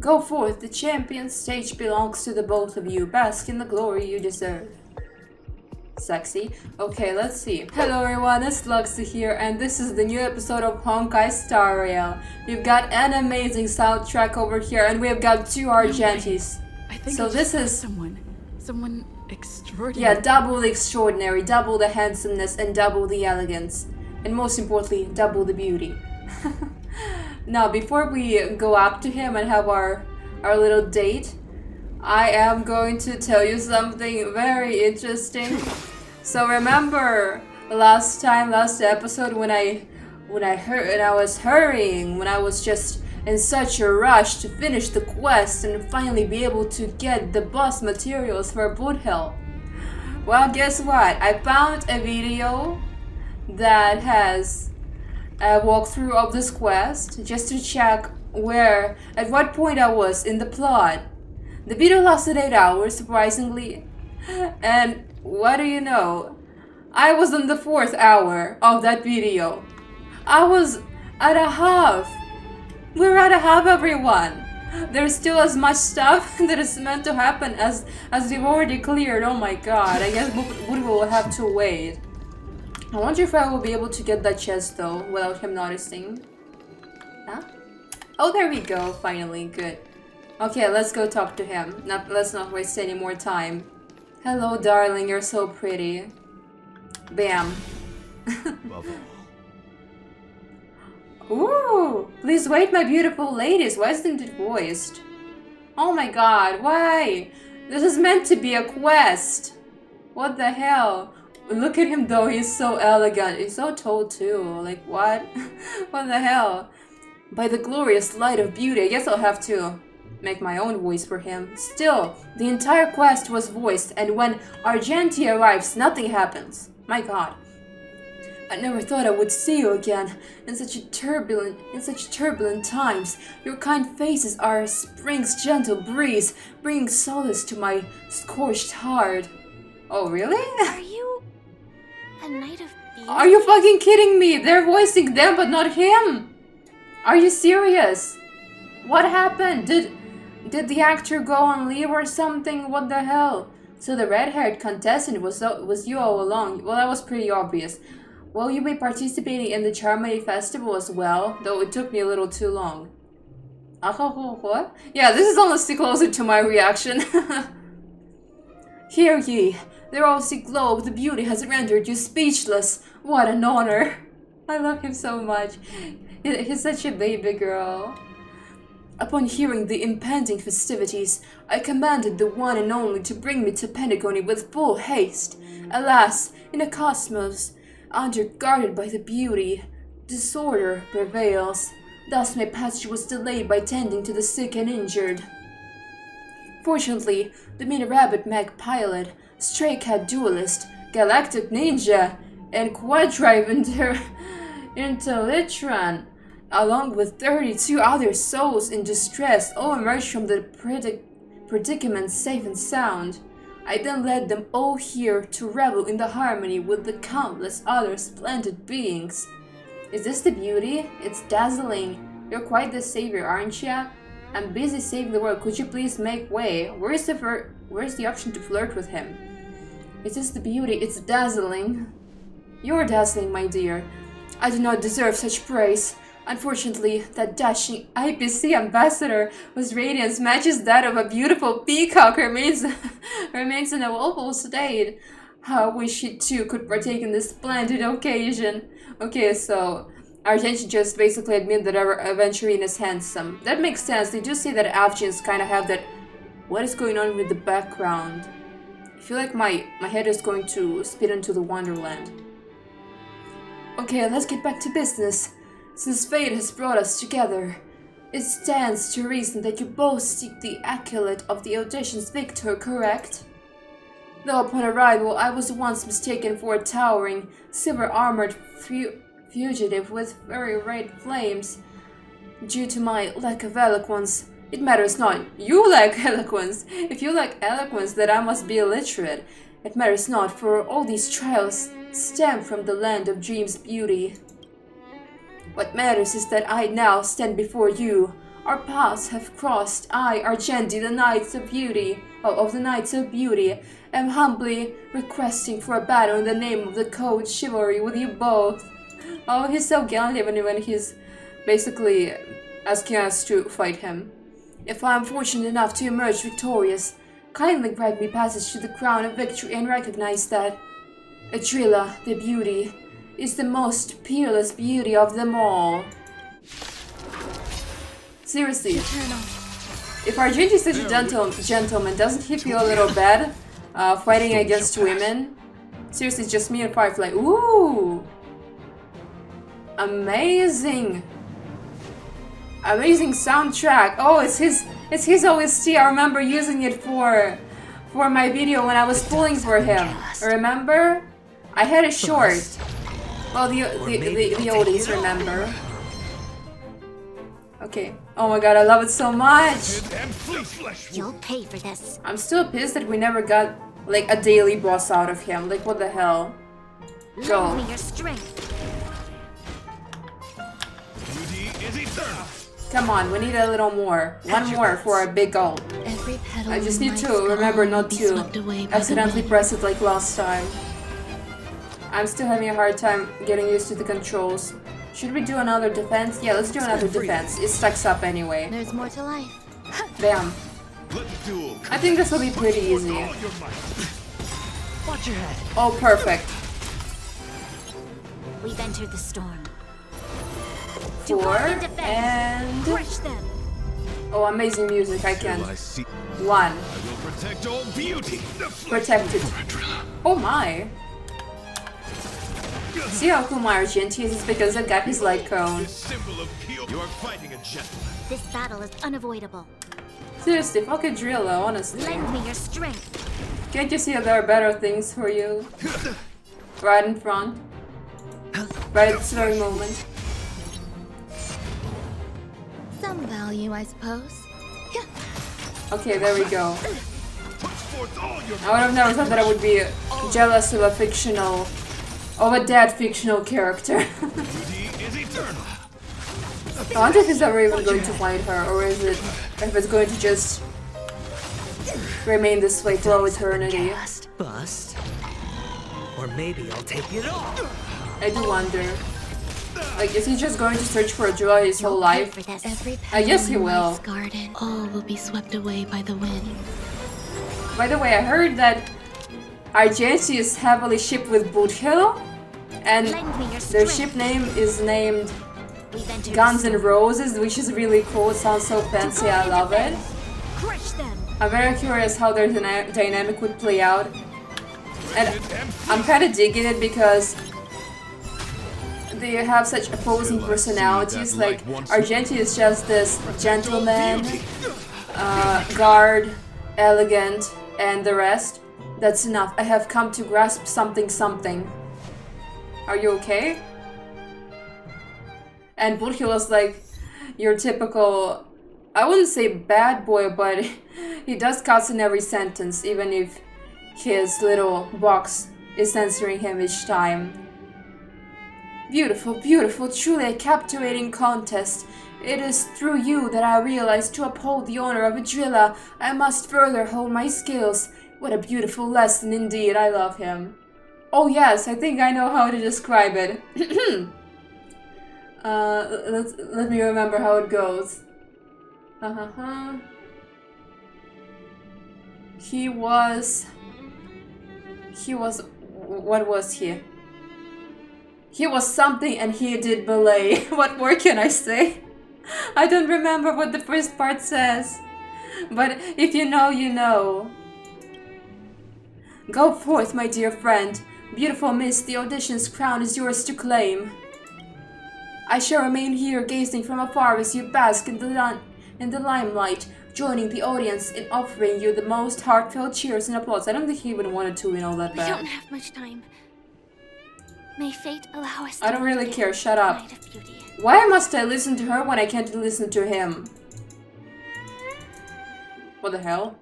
Go forth, the champion stage belongs to the both of you. Bask in the glory you deserve. Sexy. Okay, let's see. Hello everyone, it's Luxy here, and this is the new episode of Honkai Star Rail. We've got an amazing soundtrack over here, and we've got two Argentis. I think so this is someone extraordinary. Yeah, double the extraordinary, double the handsomeness, and double the elegance, and most importantly, double the beauty. Now, before we go up to him and have our little date, I am going to tell you something very interesting. So remember last episode when I was hurrying, when I was just in such a rush to finish the quest and finally be able to get the boss materials for Boothill. Well, guess what? I found a video that has a walkthrough of this quest just to check at what point I was in the plot. The video lasted 8 hours, surprisingly, and what do you know? I was in the 4th hour of that video. I was at a half. We're at a half, everyone. There's still as much stuff that is meant to happen as we've already cleared. Oh my god, I guess we will have to wait. I wonder if I will be able to get that chest though, without him noticing. Huh? Oh, there we go, finally, good. Okay, let's go talk to him. Let's not waste any more time. Hello, darling, you're so pretty. Bam. Ooh! Please wait, my beautiful ladies. Why isn't it voiced? Oh my god, why? This is meant to be a quest. What the hell? Look at him though, he's so elegant. He's so tall too. Like, what? What the hell? By the glorious light of beauty, I guess I'll have to make my own voice for him. Still, the entire quest was voiced, and when Argenti arrives, nothing happens. My god. I never thought I would see you again in such turbulent times. Your kind faces are spring's gentle breeze, bringing solace to my scorched heart. Oh, really? Are you a knight of beauty? Are you fucking kidding me? They're voicing them, but not him. Are you serious? What happened? Did the actor go on leave or something? What the hell? So the red-haired contestant was you all along. Well, that was pretty obvious. Will you be participating in the Charmony Festival as well? Though it took me a little too long. What? Yeah, this is honestly closer to my reaction. Hear ye, the rosy glow of the beauty has rendered you speechless. What an honor. I love him so much. He's such a baby girl. Upon hearing the impending festivities, I commanded the one and only to bring me to Pentagony with full haste. Alas, in a cosmos underguarded by the beauty, disorder prevails. Thus my passage was delayed by tending to the sick and injured. Fortunately, the mini rabbit mag pilot, stray cat duelist, galactic ninja, and quadrive Intellitron, along with 32 other souls in distress, all emerged from the predicament safe and sound. I then led them all here to revel in the harmony with the countless other splendid beings. Is this the beauty? It's dazzling. You're quite the savior, aren't you? I'm busy saving the world. Could you please make way? Where's the option to flirt with him? Is this the beauty? It's dazzling. You're dazzling, my dear. I do not deserve such praise. Unfortunately, that dashing IPC ambassador whose radiance matches that of a beautiful peacock remains in a woeful state. I wish he too could partake in this splendid occasion. Okay, so Argenti just basically admit that our Aventurine is handsome. That makes sense. They do say that Avgins kind of have that. What is going on with the background? I feel like my head is going to spit into the Wonderland. Okay, let's get back to business. Since fate has brought us together, it stands to reason that you both seek the accolade of the audition's victor, correct? Though upon arrival I was once mistaken for a towering, silver-armored fugitive with very red flames. Due to my lack of eloquence, it matters not. You lack eloquence. If you lack eloquence, then I must be illiterate. It matters not, for all these trials stem from the land of dreams' beauty. What matters is that I now stand before you, Our paths have crossed. I, Argenti, the Knights of Beauty, of the Knights of Beauty, am humbly requesting for a battle in the name of the code chivalry with you both. Oh, he's so gallant even when he's basically asking us to fight him. If I am fortunate enough to emerge victorious, kindly grant me passage to the crown of victory and recognize that Adrila, the beauty, is the most peerless beauty of them all. Seriously, if Argenti is such a gentleman, doesn't he feel a little bad fighting against women? Seriously, just me and Firefly. Ooh! Amazing! Amazing soundtrack! Oh, it's his OST. I remember using it for my video when I was pulling for him. Remember? I had a short. Well, the oldies remember. Okay. Oh my god, I love it so much! You'll pay for this. I'm still pissed that we never got, like, a daily boss out of him. Like, what the hell? Go. Lend me your strength. Beauty is eternal. Come on, we need a little more. One more for our big goal. Every petal I just in need my to skull remember not will be to swept away by the accidentally wind. press it like last time. I'm still having a hard time getting used to the controls. Should we do another defense? Yeah, let's do another defense. It stacks up anyway. There's more to life. Bam. Let's duel. I think this will be pretty easy. All your might. Watch your head. Oh, perfect. We've entered the storm. 4 in defense. and... Crush them. Oh, amazing music, I can. Till I see. 1. I will protect all beauty. The flesh Protected. Oh my. See how cool my Argenti is? It's because I've got his light cone. This symbol of pure. You are fighting a gentleman. This battle is unavoidable. Seriously, fuck Adrila, honestly. Lend me your strength. Can't you see that there are better things for you? Right in front. Right at this very moment. Some value, I suppose. Okay, there we go. Put forth all your I would have never thought that I would be jealous of a dead fictional character. beauty is eternal. I wonder if he's ever even going to find her, or is it if it's going to just remain this way for all eternity. Cast, bust, or maybe I'll take it all. I do wonder. Like, is he just going to search for Adrila his whole life? For this. Every I guess he petal in will. life's garden, all will be swept away by the wind. By the way, I heard that Argenti is heavily shipped with Boothill, and Lend me your their strength. ship name is named We've entered Guns the N' storm. Roses, which is really cool. It sounds so fancy. I love it. Crush them. I'm very curious how their dynamic would play out, and I'm kind of digging it because they have such opposing personalities. Like, Argenti is just this gentleman, guard, elegant, and the rest. That's enough. I have come to grasp something. Are you okay? And Boothill is like your typical, I wouldn't say bad boy, but he does cuss in every sentence, even if his little box is censoring him each time. Beautiful, beautiful, truly a captivating contest. It is through you that I realize to uphold the honor of Adrila, I must further hone my skills. What a beautiful lesson indeed, I love him. Oh yes, I think I know how to describe it. Let me remember how it goes. He was, what was he? He was something and he did ballet. What more can I say? I don't remember what the first part says. But if you know, you know. Go forth, my dear friend. Beautiful miss, the audition's crown is yours to claim. I shall remain here gazing from afar as you bask in the limelight, joining the audience in offering you the most heartfelt cheers and applause. I don't think he even wanted to, that We don't bad. have much time. May fate allow us I don't really to care, shut up. Night of beauty. Why must I listen to her when I can't listen to him? What the hell?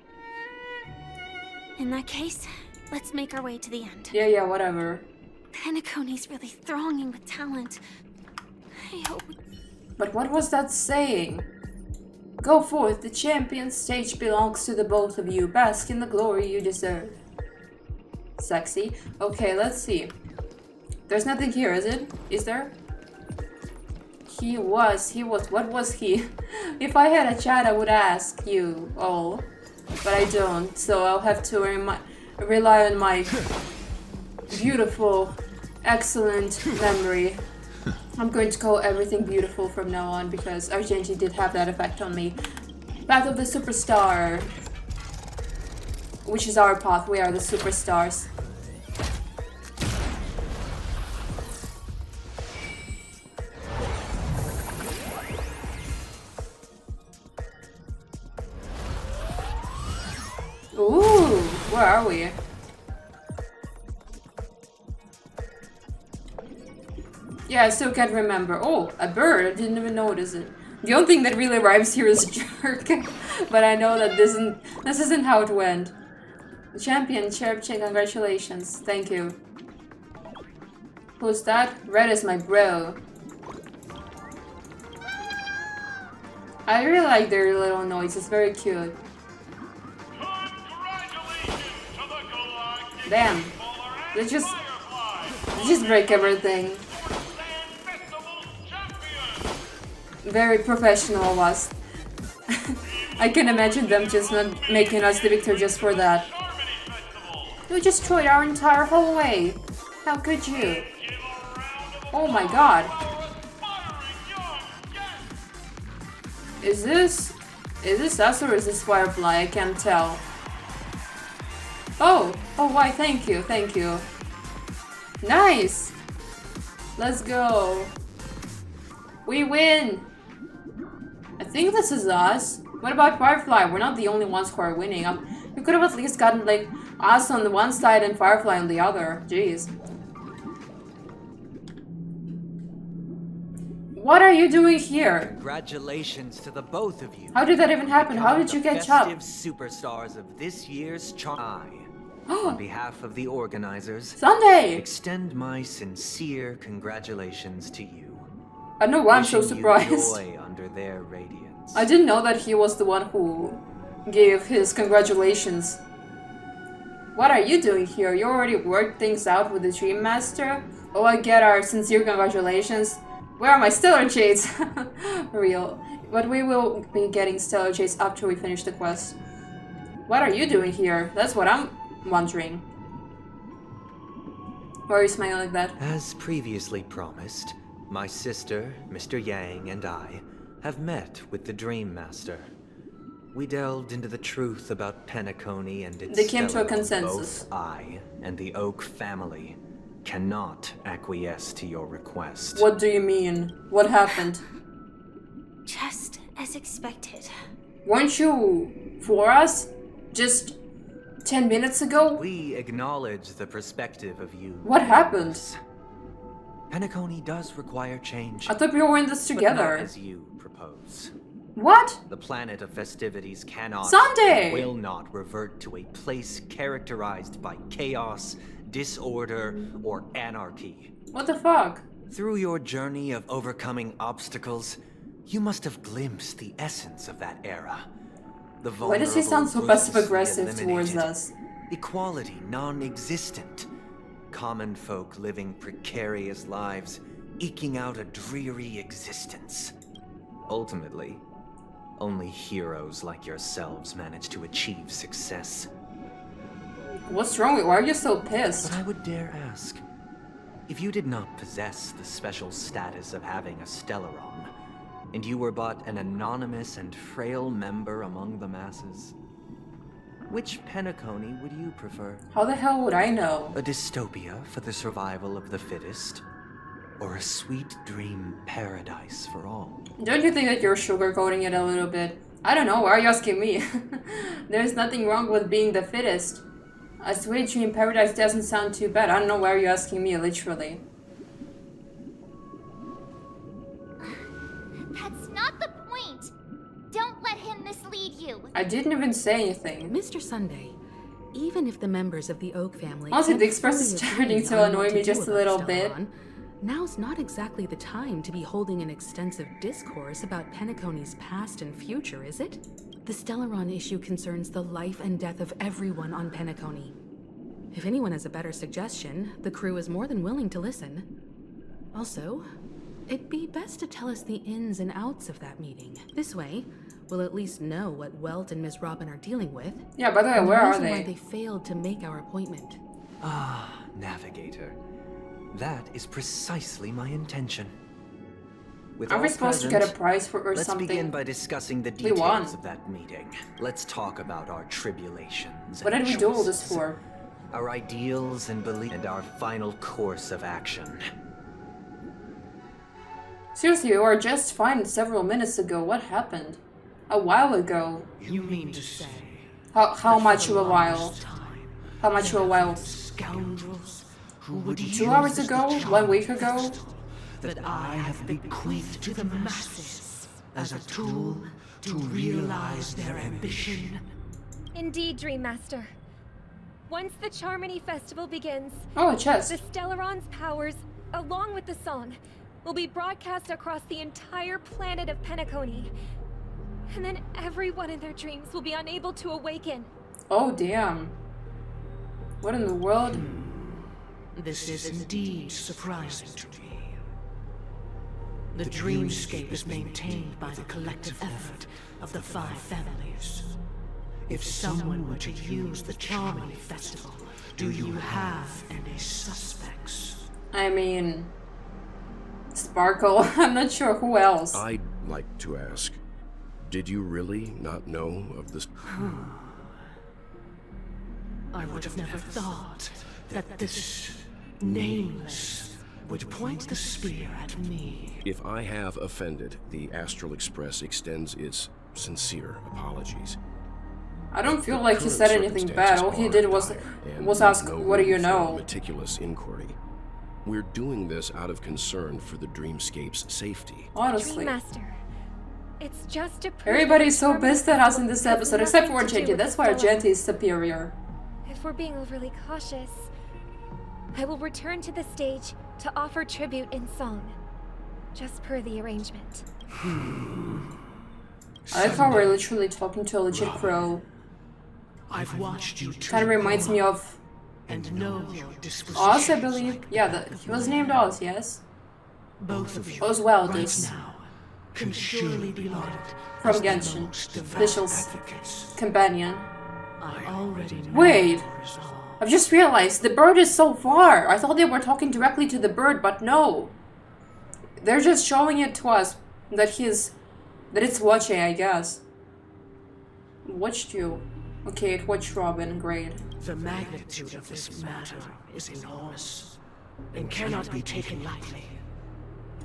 In that case, let's make our way to the end. Yeah, whatever. Penacony's really thronging with talent. I hope. But what was that saying? Go forth, the champion stage belongs to the both of you. Bask in the glory you deserve. Sexy. Okay, let's see. There's nothing here, is it? Is there? He was, what was he? If I had a chat, I would ask you all. But I don't, so I'll have to rely on my beautiful, excellent memory. I'm going to call everything beautiful from now on because RGNG did have that effect on me. Path of the Superstar. Which is our path, we are the superstars. Ooh, where are we? Yeah, I still can't remember. Oh, a bird. I didn't even notice it. The only thing that really rhymes here is jerk. But I know that this isn't how it went. Champion, Cherubchin, congratulations. Thank you. Who's that? Red is my bro. I really like their little noise. It's very cute. Damn. They just break everything. Very professional of us. I can imagine them just not making us the victor just for that. You destroyed our entire hallway. How could you? Oh my god. Is this us or is this Firefly? I can't tell. Oh, why? Thank you. Nice. Let's go. We win. I think this is us. What about Firefly? We're not the only ones who are winning. We could have at least gotten like us on the one side and Firefly on the other. Jeez. What are you doing here? Congratulations to the both of you. How did that even happen? How did you catch up? Superstars of this year's On behalf of the organizers, Sunday! Extend my sincere congratulations to you. I know why I'm so Wishing surprised. you joy under their radiance. I didn't know that he was the one who gave his congratulations. What are you doing here? You already worked things out with the Dream Master? Oh, I get our sincere congratulations. Where are my Stellar Jades? For real. But we will be getting Stellar Jades after we finish the quest. What are you doing here? That's what I'm wondering. Why are you smiling like that? As previously promised, my sister, Mr. Yang, and I have met with the Dream Master. We delved into the truth about Penacony and its They came to a Stellar. consensus. Both I and the Oak family cannot acquiesce to your request. What do you mean? What happened? Just as expected. Weren't you for us? Just 10 minutes ago? We acknowledge the perspective of you. What happened? Penacony does require change. I thought we were in this but together. not as you propose. What? The planet of festivities cannot Sunday! and will not revert to a place characterized by chaos, disorder, or anarchy. What the fuck? Through your journey of overcoming obstacles, you must have glimpsed the essence of that era. The Why does he sound so vulnerable, passive-aggressive ruthlessly towards eliminated. us? Equality non-existent. Common folk living precarious lives, eking out a dreary existence. Ultimately, only heroes like yourselves manage to achieve success. What's wrong with you? Why are you so pissed? But I would dare ask, if you did not possess the special status of having a Stellaron, and you were but an anonymous and frail member among the masses, which Penacony would you prefer? How the hell would I know? A dystopia for the survival of the fittest? Or a sweet dream paradise for all? Don't you think that you're sugarcoating it a little bit? I don't know, why are you asking me? There's nothing wrong with being the fittest. A sweet dream paradise doesn't sound too bad. I don't know why are you asking me, literally. That's not the point! Don't let him mislead you! I didn't even say anything. Mr. Sunday, even if the members of the Oak family Honestly, the can't Express fully is agree starting to on annoy what me do just a about little bit. Stellaron, Now's not exactly the time to be holding an extensive discourse about Penacony's past and future, is it? The Stellaron issue concerns the life and death of everyone on Penacony. If anyone has a better suggestion, the crew is more than willing to listen. Also, it'd be best to tell us the ins and outs of that meeting. This way, we'll at least know what Welt and Miss Robin are dealing with. Yeah, by the way, and where the are reason they? why they failed to make our appointment. Ah, Navigator. That is precisely my intention. With Are we all supposed to present, get a prize for or let's something? begin by discussing the We won. details of that meeting. Let's talk about our tribulations. What and did we do all this choices, for? Our ideals and beliefs, and our final course of action. Seriously, we were just fine several minutes ago. What happened? A while ago. You mean to say How that much for of a the while? longest time, How much of a while? scoundrels who would 2 hours ago? 1 week ago? that I have bequeathed to the masses as a tool to realize their ambition? Indeed, Dream Master. Once the Charmony Festival begins, Oh, a chest. the Stellaron's powers, along with the song, will be broadcast across the entire planet of Penacony. And then everyone in their dreams will be unable to awaken. Oh, damn. What in the world? This is indeed surprising to me. The dreamscape is maintained by the collective effort of the 5 families. If someone were to use the Charmony Festival, do you have any suspects? I mean... Sparkle. I'm not sure who else. I'd like to ask, did you really not know of this? I would have never thought that this nameless would point the spear at me. If I have offended, the Astral Express extends its sincere apologies. I don't feel The like he current said anything bad. All he did was circumstances are dire, and ask, no what do you room for know? Meticulous inquiry. We're doing this out of concern for the dreamscape's safety. Honestly. Dream Master, it's just to prove Everybody's so that Charmony pissed at us in Festival this has episode, except for nothing to do Argenti. with That's the why Stellar. Argenti is superior. If we're being overly cautious, I will return to the stage to offer tribute in song, just per the arrangement. I like how we're literally talking to a legit crow. I've watched you two Kind of reminds me of and know your disposition. Oz, I believe. Yeah, he was named Oz, yes? Both of you Oswald right is now can surely be lauded from as the Genshin. most devout Visual's advocates. companion. I already know Wait. your resolve. I've just realized the bird is so far. I thought they were talking directly to the bird, but no. They're just showing it to us that it's watching, I guess. Watched you. Okay, it watched Robin, great. The magnitude of this matter is enormous and cannot be taken lightly.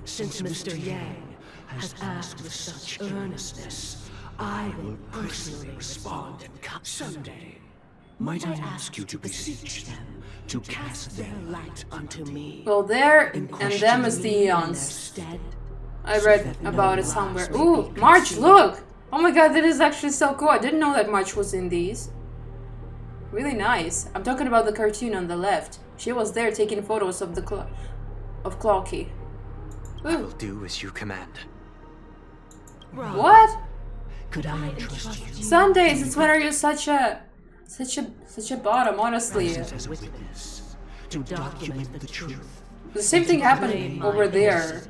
Since Mr. Yang has asked with such earnestness, I will personally respond and come someday. Might I ask you to beseech them to cast their light unto me? Well, there and and them is question the me in their Eons. stead? I read about it somewhere. Ooh, March, look! Oh my god, that is actually so cool. I didn't know that March was in these. Really nice. I'm talking about the cartoon on the left. She was there taking photos of of Clocky. I Ooh, will do as you command. what? Could I entrust you Some days it's when are you such a bottom, honestly. as witness to document the truth? The same thing happened over there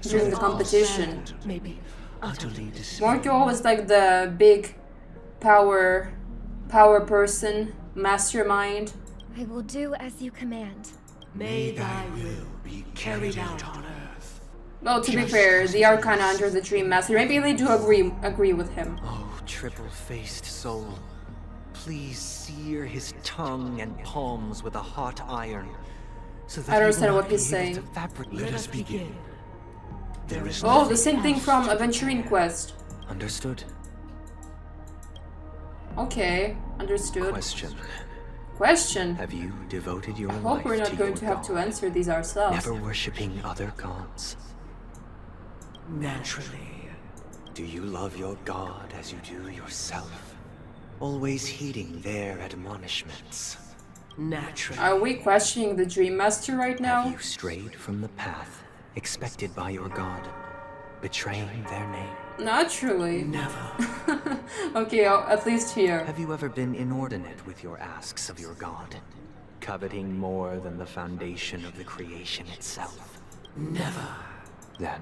during the competition. Maybe utterly deceived. Weren't you always like the big power person, mastermind? I will do as you command. May thy will be carried out on earth. Well, to be fair, they are kind of under the Dream Master. Maybe they do agree with him. Oh, triple-faced soul. Please sear his tongue and palms with a hot iron, so that I don't he understand will what not be he's able saying. to fabricate. Let us begin. There is Oh, the same thing from Aventurine Quest. Understood? Okay, understood. Question. Have you devoted your I life hope we're not to going your to have to god, answer these ourselves. never worshipping other gods? naturally. Do you love your god as you do yourself? Always heeding their admonishments? Naturally. Are we questioning the Dream Master right now? Have you strayed from the path expected by your god, betraying their name? Naturally. Never. Okay, at least here. Have you ever been inordinate with your asks of your god, coveting more than the foundation of the creation itself? Never. Then,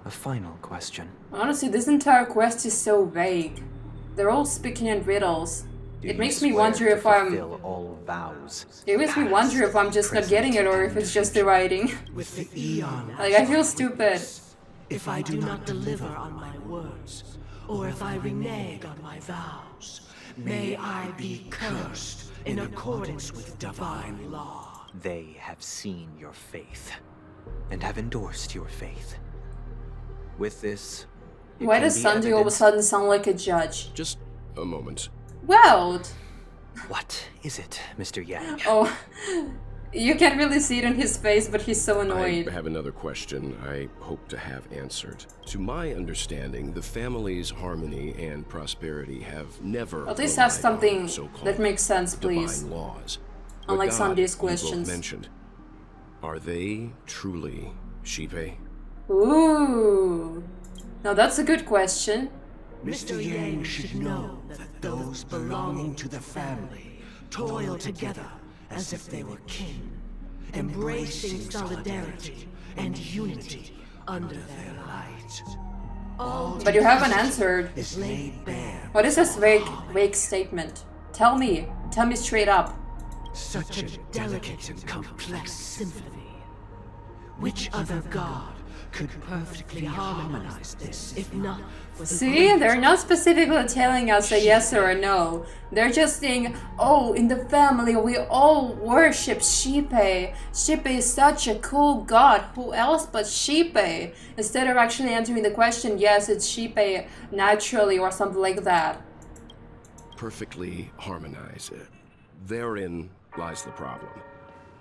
a final question. Honestly, this entire quest is so vague. They're all speaking in riddles. It makes me wonder if I'm... all vows. It makes me wonder if I'm just not getting it or if it's just the writing. With the Eon. Like, I feel stupid. If I do not deliver on my words, or if I renege on my vows, may I be cursed in accordance with divine law. They have seen your faith, and have endorsed your faith. With this, Why does Sunday all of a sudden sound like a judge? Just a moment. Well... What is it, Mr. Yang? Oh, you can't really see it on his face, but he's so annoyed. I have another question I hope to have answered. To my understanding, the family's harmony and prosperity have never At least ask something that makes sense, divine please. laws. Unlike God Sunday's you both questions. mentioned, are they truly Shipe? Ooh. Now that's a good question. Mr. Yang should know that those belonging to the family toil together as if they were kin, embracing solidarity and unity under their light. All But you haven't answered. is laid bare. What is this vague statement? Tell me straight up. Such a delicate and complex symphony. Which other god could perfectly harmonize this, if not for the See, they're not specifically telling us a yes or a no. They're just saying, oh, in the family we all worship Shipe. Shipe is such a cool god. Who else but Shipe? Instead of actually answering the question, yes, it's Shipe naturally or something like that. Perfectly harmonize it. Therein lies the problem.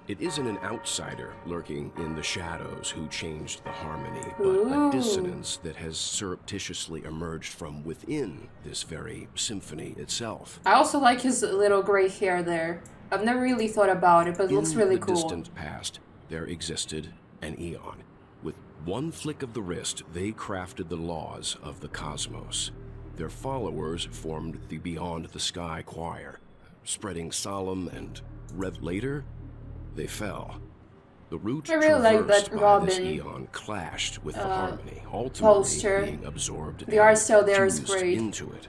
It isn't an outsider lurking in the shadows who changed the harmony, but Ooh. a dissonance that has surreptitiously emerged from within this very symphony itself. I also like his little gray hair there. I've never really thought about it, but it looks really In the cool. distant past, there existed an Eon. With one flick of the wrist, they crafted the laws of the cosmos. Their followers formed the Beyond the Sky Choir, spreading solemn and later, they fell. The route I really like traversed that by this Robin eon clashed with the harmony, ultimately poster. being absorbed The art and style there is fused great. into it.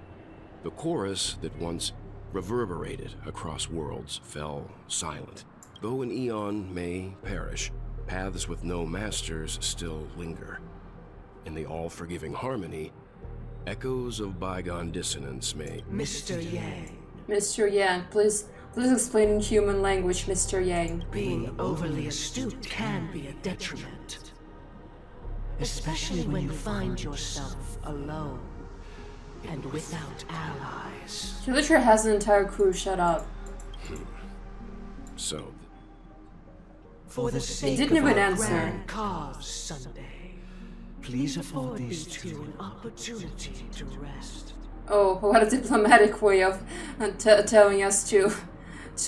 The chorus that once reverberated across worlds fell silent. Though an eon may perish, paths with no masters still linger. In the all-forgiving harmony, echoes of bygone dissonance may... Mr. Yang. Mr. Yang, please explain in human language, Mr. Yang. Being overly astute can be a detriment. Especially when you find yourself alone and without allies. He literally has an entire crew, shut up. So, For the sake didn't of even our answer. grand cause Sunday, please afford these two an opportunity to rest. Oh, what a diplomatic way of telling us to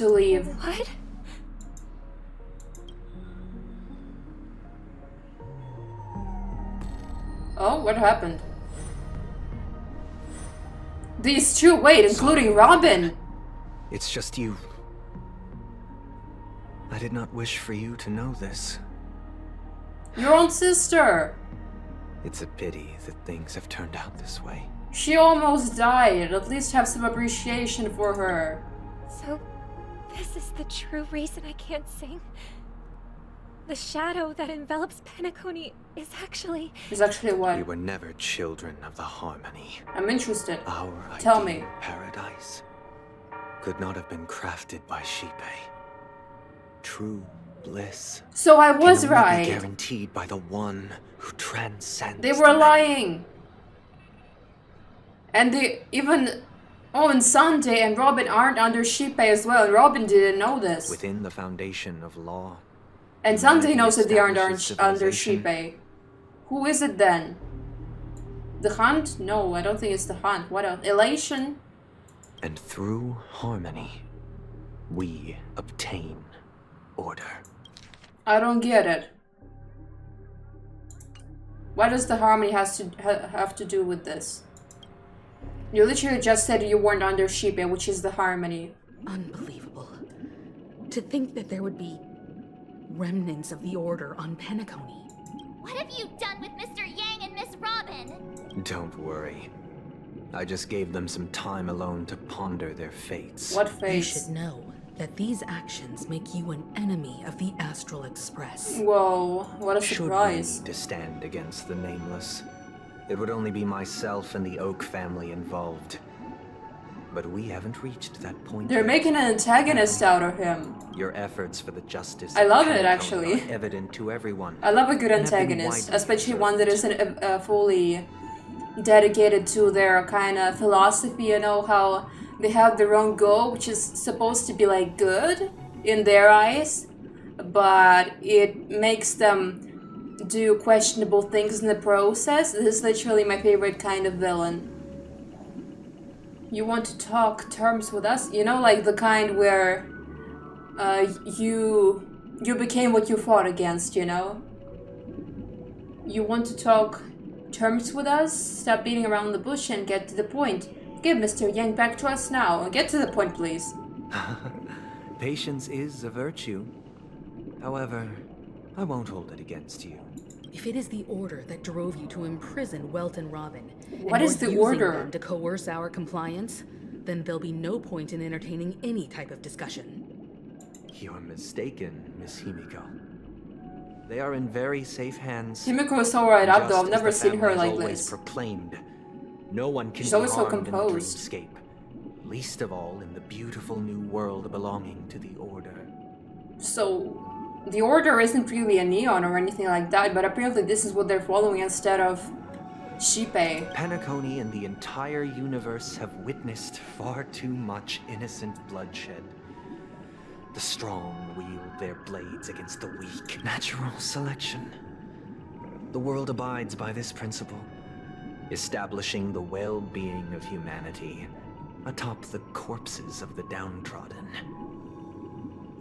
leave. What? Oh, what happened? These two, wait, including Robin! It's just you. I did not wish for you to know this. Your own sister! It's a pity that things have turned out this way. She almost died. At least have some appreciation for her. So, this is the true reason I can't sing? The shadow that envelops Penacony is actually... Is actually We what? were never children of the harmony. I'm interested. Our Tell ideal me. paradise could not have been crafted by Shipe. True bliss So I can was only be right. guaranteed by the one who transcends. They were the lying. And they even... Oh, and Sunday and Robin aren't under Shipe as well. And Robin didn't know this. Within the foundation of law. And Sunday knows that they aren't establishes under civilization. Shipe. Who is it then? The Hunt? No, I don't think it's the Hunt. What else? Elation? And through harmony, we obtain order. I don't get it. What does the harmony have to do with this? You literally just said you weren't under Shipe, which is the harmony. Unbelievable. To think that there would be remnants of the Order on Penacony. What have you done with Mr. Yang and Miss Robin? Don't worry. I just gave them some time alone to ponder their fates. What You face? should know that these actions make you an enemy of the Astral Express. Whoa, what a Should we surprise. need to stand against the Nameless, it would only be myself and the Oak family involved. But we haven't reached that point They're yet. making an antagonist out of him. Your efforts for the justice I of love it, Penacony actually. are evident to everyone. I love a good and have been antagonist, widely especially observed. one that isn't fully dedicated to their kind of philosophy, you know, how they have their own goal, which is supposed to be like good in their eyes, but it makes them do questionable things in the process. This is literally my favorite kind of villain. You want to talk terms with us? You know, like the kind where you became what you fought against, you know? You want to talk terms with us? Stop beating around the bush and get to the point. Give Mr. Yang back to us now. Get to the point, please. Patience is a virtue. However, I won't hold it against you. If it is the Order that drove you to imprison Welt and Robin, What is the you're using Order? them to coerce our compliance, then there'll be no point in entertaining any type of discussion. You're mistaken, Miss Himiko. They are in very safe hands. Himiko is so right up though. I've Just as never the seen her family has like always this. proclaimed, no one can She's be always so harmed in the composed. dreamscape, least of all in the beautiful new world belonging to the Order. So, the Order isn't really a neon or anything like that, but apparently this is what they're following instead of Shipe. Penacony and the entire universe have witnessed far too much innocent bloodshed. The strong wield their blades against the weak. Natural selection. The world abides by this principle, establishing the well-being of humanity atop the corpses of the downtrodden.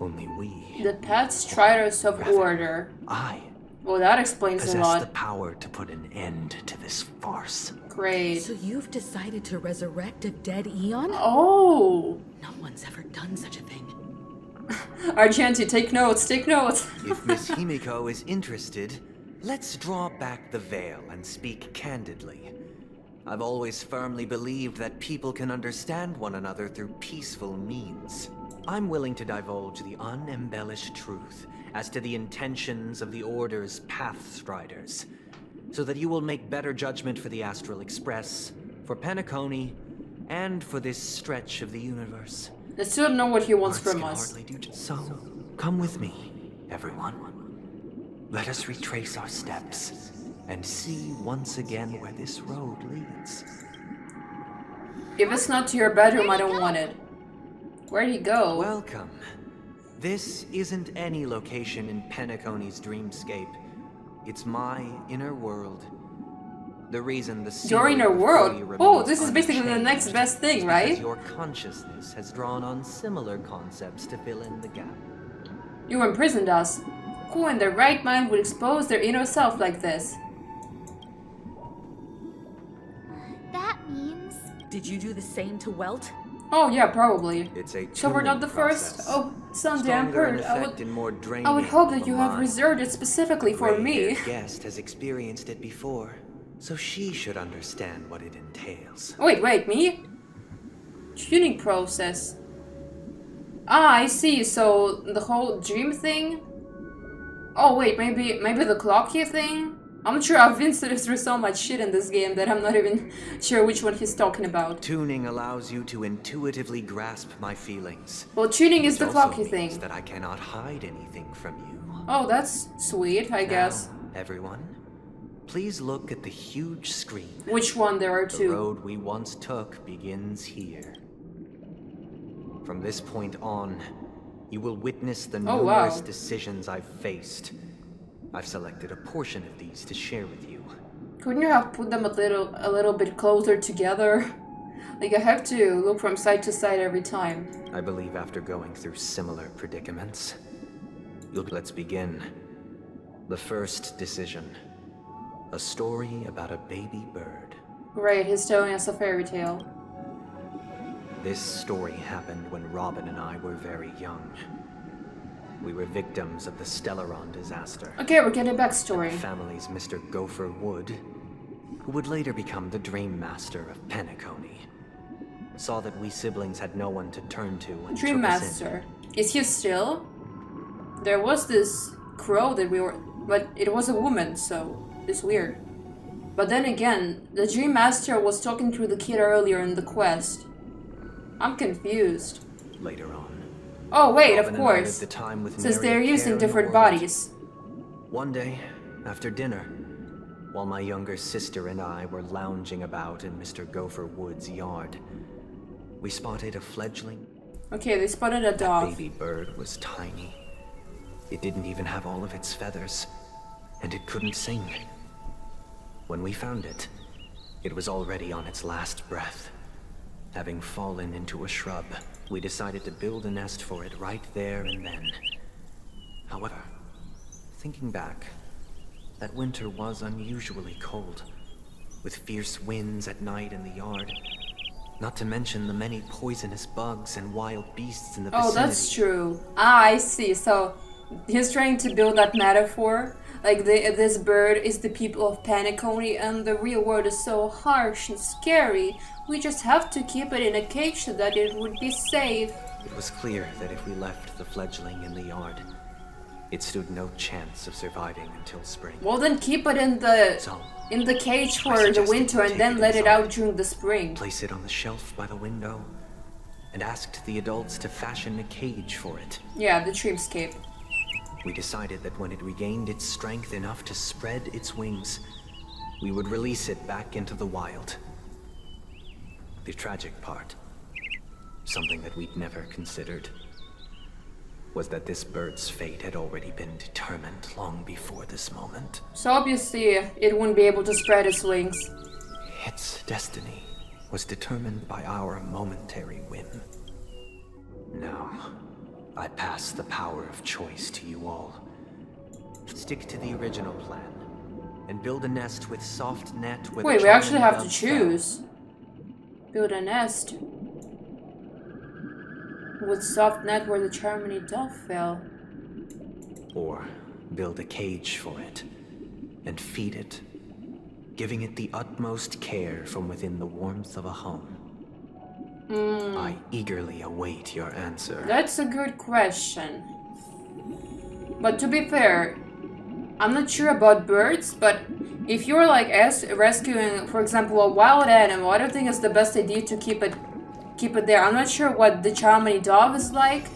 Only we, The Pet Striders of Order. I, Well, that explains a possess lot. the power to put an end to this farce. Great. So you've decided to resurrect a dead Eon? Oh! No one's ever done such a thing. Argenti, take notes, take notes. If Miss Himiko is interested, let's draw back the veil and speak candidly. I've always firmly believed that people can understand one another through peaceful means. I'm willing to divulge the unembellished truth as to the intentions of the Order's Pathstriders, so that you will make better judgment for the Astral Express, for Penacony, and for this stretch of the universe. I still don't know what he wants Words from can us. hardly do so, come with me, everyone. Let us retrace our steps and see once again where this road leads. If it's not to your bedroom, I don't want it. Where'd he go? Welcome. This isn't any location in Penacony's dreamscape. It's my inner world. The reason the Your inner scenery world? before you Oh, remains this is basically the next unchanged best thing, is right? because your consciousness has drawn on similar concepts to fill in the gap. You imprisoned us. Who in their right mind would expose their inner self like this? That means... Did you do the same to Welt? Oh yeah, probably. It's a So we're not tuning the first? process. Oh, someday I'm Stronger in hurt. I effect and more would draining hope on that you the have mind. reserved it specifically for me. Gray-haired guest has experienced it before, so she should understand what it entails. Wait, me? Tuning process. Ah, I see. So the whole dream thing? Oh wait, maybe the clocky thing? I'm sure I've been through so much shit in this game that I'm not even sure which one he's talking about. Tuning allows you to intuitively grasp my feelings. Well, tuning is the It also clocky means thing. that I cannot hide anything from you. Oh, that's sweet, I guess. Now, everyone, please look at the huge screen. Which one? There are The two. road we once took begins here. From this point on, you will witness the Oh, wow. numerous decisions I've faced. I've selected a portion of these to share with you. Couldn't you have put them a little bit closer together? Like, I have to look from side to side every time. I believe after going through similar predicaments, let's begin. The first decision. A story about a baby bird. Right, he's telling us a fairy tale. This story happened when Robin and I were very young. We were victims of the Stellaron disaster. Okay, we're getting a backstory. The family's Mr. Gopher Wood, who would later become the Dream Master of Penacony, saw that we siblings had no one to turn to and Dream took us Master. Is he still? There was this crow that we were... But it was a woman, so it's weird. But then again, the Dream Master was talking to the kid earlier in the quest. I'm confused. Later on. Oh wait, Robin of course. The time with Since they're Mary using Care in the different world. bodies. One day, after dinner, while my younger sister and I were lounging about in Mr. Gopher Wood's yard, we spotted a fledgling. Okay, they spotted a dog. That baby bird was tiny. It didn't even have all of its feathers, and it couldn't sing. When we found it, it was already on its last breath. Having fallen into a shrub, we decided to build a nest for it right there and then. However, thinking back, that winter was unusually cold, with fierce winds at night in the yard. Not to mention the many poisonous bugs and wild beasts in the vicinity. Oh, that's true. Ah, I see. So, he's trying to build that metaphor. Like, this bird is the people of Penacony, and the real world is so harsh and scary. We just have to keep it in a cage so that it would be safe. It was clear that if we left the fledgling in the yard, it stood no chance of surviving until spring. Well, then keep it in the cage for the winter and then let it out during the spring. Place it on the shelf by the window, and asked the adults to fashion a cage for it. Yeah, the dreamscape. We decided that when it regained its strength enough to spread its wings, we would release it back into the wild. The tragic part, something that we'd never considered, was that this bird's fate had already been determined long before this moment. So obviously, it wouldn't be able to spread its wings. Its destiny was determined by our momentary whim. Now, I pass the power of choice to you all. Stick to the original plan, and build a nest with soft net with Wait, we actually have to choose. Build a nest with soft net where the charming dove fell. Or build a cage for it, and feed it, giving it the utmost care from within the warmth of a home. I eagerly await your answer. That's a good question. But to be fair, I'm not sure about birds, but if you're like rescuing, for example, a wild animal, I don't think it's the best idea to keep it there. I'm not sure what the Charmony dove is like.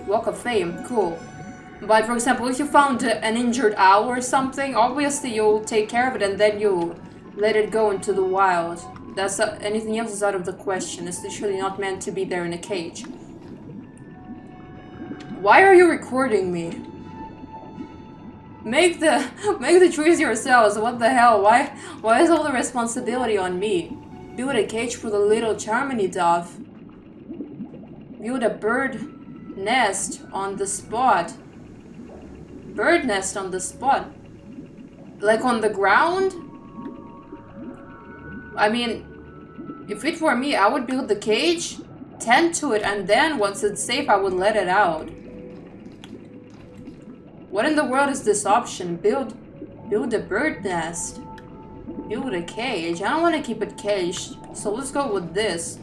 Walk of Fame, cool. But for example, if you found an injured owl or something, obviously you'll take care of it and then you'll let it go into the wild. That's anything else is out of the question. It's literally not meant to be there in a cage. Why are you recording me? Make the choice yourselves. What the hell? Why is all the responsibility on me? Build a cage for the little Charmony dove. Build a bird nest on the spot. Bird nest on the spot. Like on the ground? I mean, if it were me, I would build the cage, tend to it, and then once it's safe, I would let it out. What in the world is this option? Build a bird nest. Build a cage. I don't want to keep it caged, so let's go with this.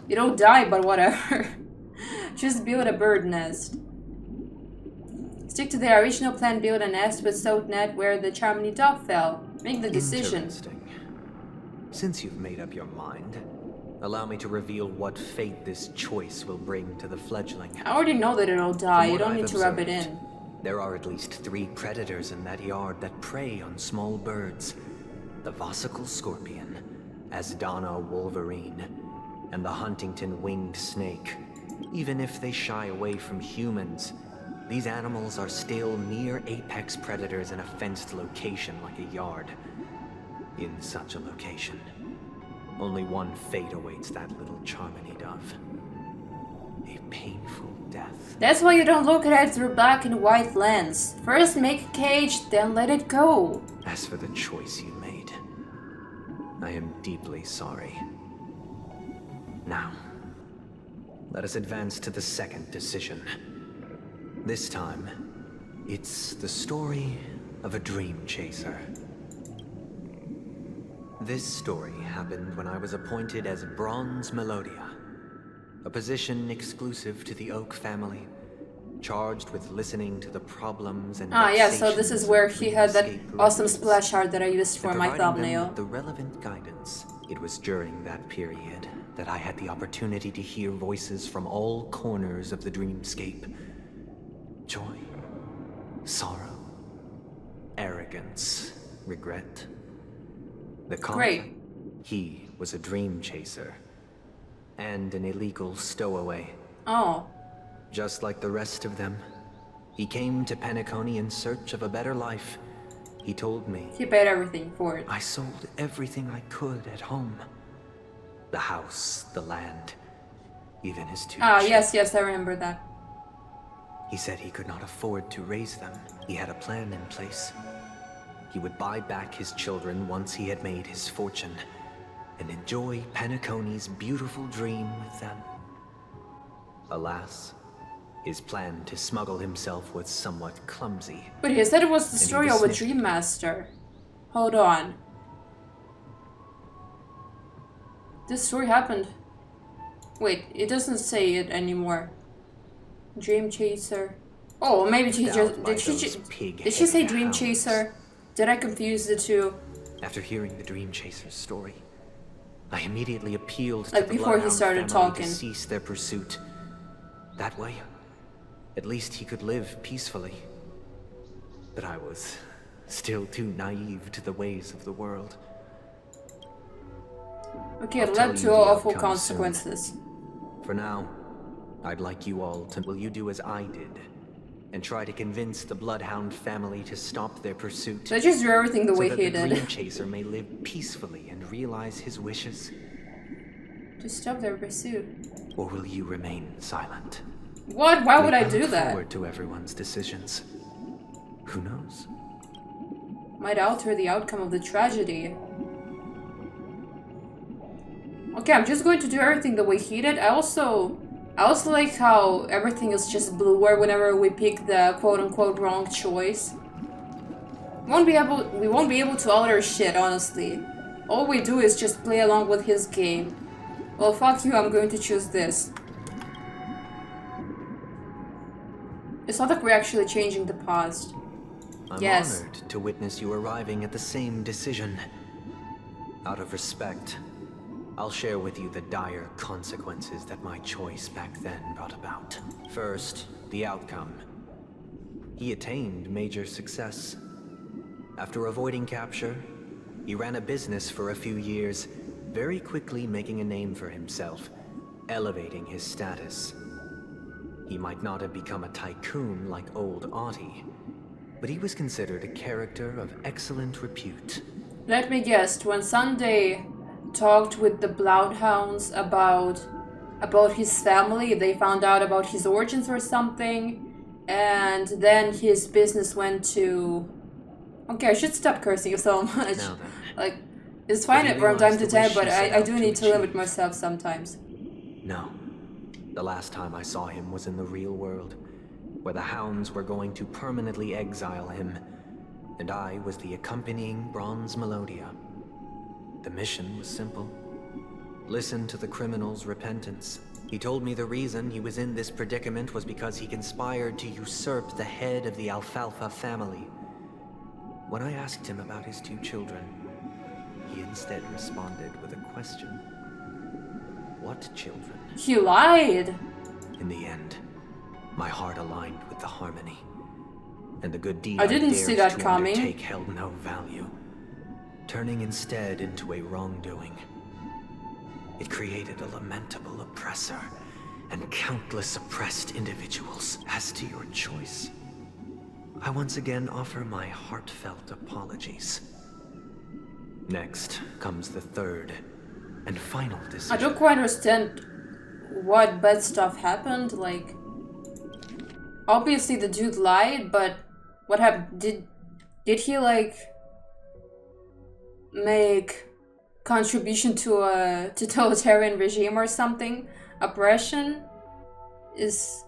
It'll die, but whatever. Just build a bird nest. Stick to the original plan, build a nest with soft net where the Charmony dove fell. Make the decision. Interesting. Since you've made up your mind, allow me to reveal what fate this choice will bring to the fledgling. I already know that it'll die, you don't I've need to rub it observed, in. There are at least 3 predators in that yard that prey on small birds. The Vossicle scorpion, Asdana wolverine, and the Huntington winged snake. Even if they shy away from humans, these animals are still near apex predators in a fenced location like a yard. In such a location, Only one fate awaits that little Charmony dove. A painful death. That's why you don't look at it through black and white lens. First make a cage, then let it go. As for the choice you made, I am deeply sorry. Now, let us advance to the second decision. This time, it's the story of a dream chaser. This story happened when I was appointed as Bronze Melodia, a position exclusive to the Oak family, charged with listening to the problems and yeah, so this is where he had that dreamscape awesome residents splash art that I used for and my providing them thumbnail. with the relevant guidance. It was during that period that I had the opportunity to hear voices from all corners of the dreamscape. Joy, sorrow, arrogance, regret. The Great. He was a dream chaser and an illegal stowaway. Oh. Just like the rest of them, he came to Penacony in search of a better life. He told me. He paid everything for it. I sold everything I could at home. The house, the land, even his two children. Yes, I remember that. He said he could not afford to raise them. He had a plan in place. He would buy back his children once he had made his fortune, and enjoy Penacony's beautiful dream with them. Alas, his plan to smuggle himself was somewhat clumsy. But he said it was the and he story was of a snitched. dream master. Hold on. This story happened. Wait, it doesn't say it anymore. Dream chaser. Oh, maybe she just did she say dream hounds. chaser? Did I confuse the two? After hearing the dream chaser's story, I immediately appealed to Like the before he Bloodhound started family talking. to cease their pursuit. That way, at least he could live peacefully. But I was still too naive to the ways of the world. Okay, I'll it tell led you to the awful outcome consequences. For now, I'd like you all to... Will you do as I did? And try to convince the Bloodhound family to stop their pursuit? So I just do everything the way so he that the Dream did. Chaser may live peacefully and realize his wishes? To stop their pursuit. Or will you remain silent? What? Why would I do look that? forward to everyone's decisions. Who knows? Might alter the outcome of the tragedy. Okay, I'm just going to do everything the way he did. I also like how everything is just bluer whenever we pick the quote-unquote wrong choice. We won't be able to alter shit, honestly. All we do is just play along with his game. Well, fuck you, I'm going to choose this. It's not like we're actually changing the past. I'm Yes. honored to witness you arriving at the same decision. Out of respect, I'll share with you the dire consequences that my choice back then brought about. First, the outcome. He attained major success. After avoiding capture, he ran a business for a few years, very quickly making a name for himself, elevating his status. He might not have become a tycoon like old Audie, but he was considered a character of excellent repute. Let me guess, when Sunday talked with the Bloodhounds about his family, they found out about his origins or something, and then his business went to... Okay, I should stop cursing so much. Now then, Like, it's fine Have you from time to realized the time, wish but you set I out do to need to limit achieve? myself sometimes. no. The last time I saw him was in the real world, where the hounds were going to permanently exile him, and I was the accompanying Bronze Melodia. The mission was simple. Listen to the criminal's repentance. He told me the reason he was in this predicament was because he conspired to usurp the head of the Alfalfa family. When I asked him about his two children, he instead responded with a question. What children? He lied! In the end, my heart aligned with the harmony, and the good deed I didn't dared see that to coming. undertake held no value, turning instead into a wrongdoing. It created a lamentable oppressor and countless oppressed individuals. As to your choice, I once again offer my heartfelt apologies. Next comes the third and final I decision. don't quite understand what bad stuff happened. Like, obviously the dude lied, but what happened? Did he like make contribution to a totalitarian regime or something? Oppression? It's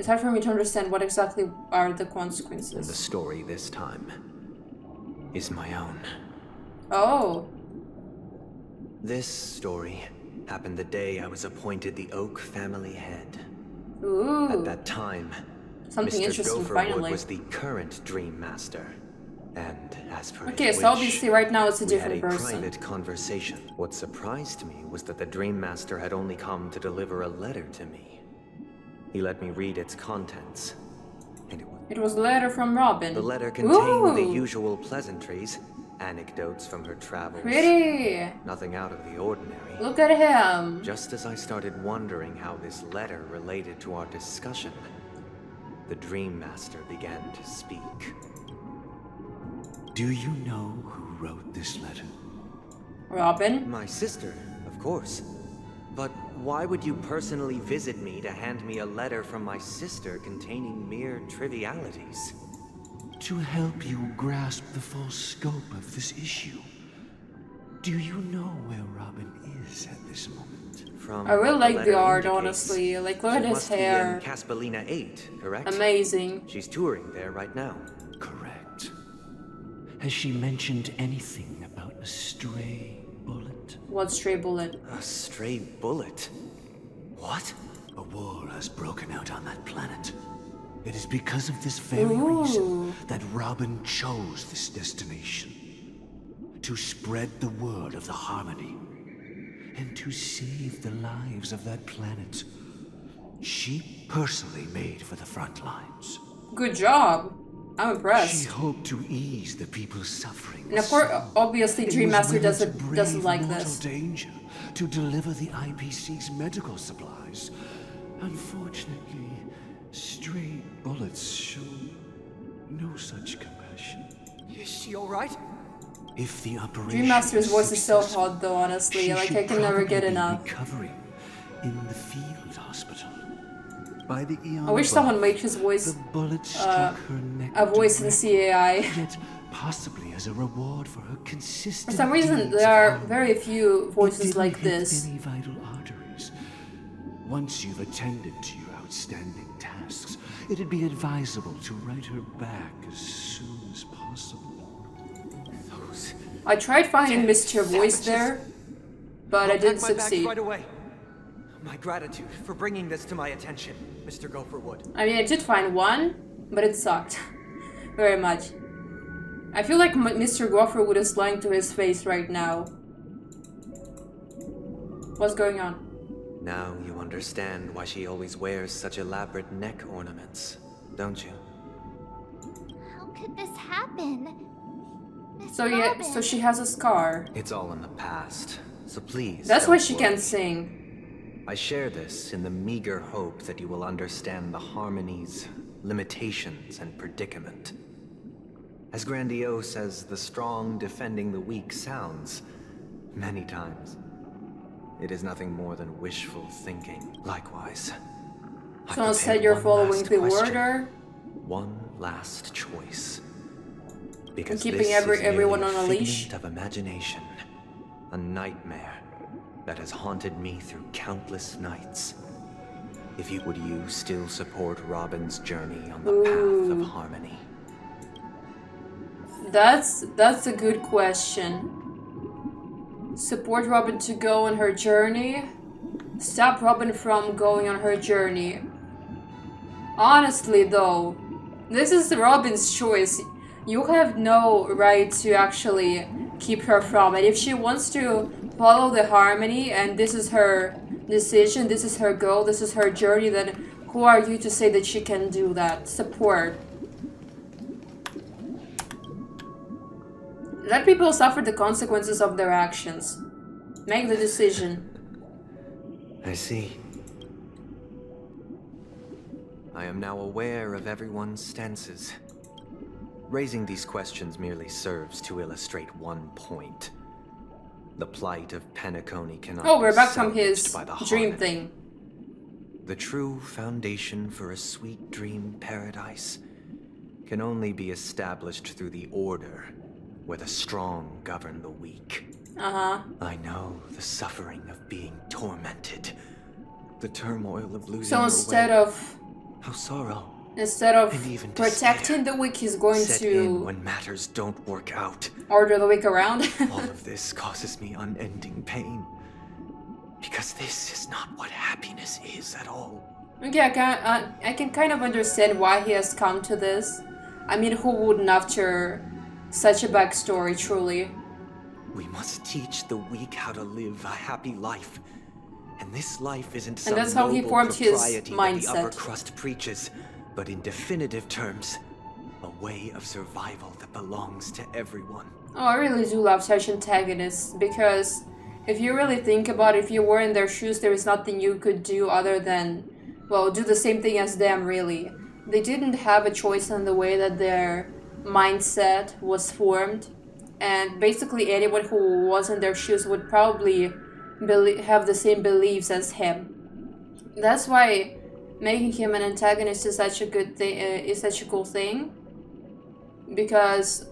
hard for me to understand what exactly are the consequences. And the story this time is my own. Oh. This story happened the day I was appointed the Oak family head. Ooh. At that time, Something Mr. interesting Gopherwood finally. was the current Dream Master. And as per Okay, his so wish, obviously right now it's a we different had a person. private conversation. What surprised me was that the Dream Master had only come to deliver a letter to me. He let me read its contents, and it was a letter from Robin. The letter contained the Ooh. usual pleasantries, anecdotes from her travels. Pretty. Nothing out of the ordinary. Look at him. Just as I started wondering how this letter related to our discussion, the Dream Master began to speak. Do you know who wrote this letter? Robin? My sister, of course. But why would you personally visit me to hand me a letter from my sister containing mere trivialities? To help you grasp the full scope of this issue. Do you know where Robin is at this moment? From I really like the letter art, indicates, honestly. Like, look she at his must be hair. in Caspelina 8, correct? Amazing. She's touring there right now. Correct. Has she mentioned anything about a stray bullet? What stray bullet? A stray bullet? What? A war has broken out on that planet. It is because of this very reason that Robin chose this destination. To spread the word of the Harmony. And to save the lives of that planet. She personally made for the front lines. Good job. I'm impressed. She hoped to ease the people's suffering. And of course, obviously, Dream Master doesn't like mortal this. Danger to deliver the IPC's medical supplies. Unfortunately, stray bullets show no such compassion. Is she all right? If the operation Dream Master's voice is so successful, hot, though. Honestly, she like should I can never get probably be enough. recovering in the field hospital. By the eon I wish above, someone made his voice the bullet struck her neck a voice in CAI. Yet possibly as a reward for her consistent. For some reason, deeds there are of harm. very few It voices didn't like hit this. any vital arteries. Once you've attended to your outstanding tasks, it'd be advisable to write her back as soon as possible. I tried finding Mr. Voice there, but I didn't I'll pack my bags succeed. right away. My gratitude for bringing this to my attention, Mr. Gopherwood. I mean, I did find one, but it sucked. Very much. I feel like Mr. Gopherwood is lying to his face right now. What's going on? Now you understand why she always wears such elaborate neck ornaments, don't you? How could this happen? Miss So yeah, Robin. so she has a scar. It's all in the past, so please. That's why don't she worry. can't sing. I share this in the meager hope that you will understand the Harmony's limitations and predicament. As grandiose as the strong defending the weak sounds, many times, it is nothing more than wishful thinking. Likewise, I Someone prepared said you're one following last the question, order. one last choice. Because keeping this is everyone merely on a a leash? figment of imagination, a nightmare that has haunted me through countless nights. Would you still support Robin's journey on the path of harmony? That's a good question. Support Robin to go on her journey. Stop Robin from going on her journey. Honestly though, this is Robin's choice. You have no right to actually keep her from it. If she wants to follow the harmony and this is her decision, this is her goal, this is her journey, then who are you to say that she can do that? Support. Let people suffer the consequences of their actions. Make the decision. I see. I am now aware of everyone's stances. Raising these questions merely serves to illustrate one point. The plight of Penacony cannot Oh, we're be back from salvaged his by the dream harmony. thing. The true foundation for a sweet dream paradise can only be established through the order, where the strong govern the weak. Uh-huh. I know the suffering of being tormented, the turmoil of losing So your instead way. of How sorrow. Instead of And even protecting despair the weak, he's going set in to when matters don't work out. order the weak around. All of this causes me unending pain. Because this is not what happiness is at all. Okay, I can kind of understand why he has come to this. I mean, who wouldn't after such a backstory, truly? We must teach the weak how to live a happy life. And this life isn't some And that's how he noble formed his propriety that the upper mindset. crust preaches, but in definitive terms, a way of survival that belongs to everyone. Oh, I really do love such antagonists, because if you really think about it, if you were in their shoes, there is nothing you could do other than, well, do the same thing as them, really. They didn't have a choice in the way that their mindset was formed, and basically anyone who was in their shoes would probably have the same beliefs as him. That's why making him an antagonist is such a good thing, is such a cool thing, because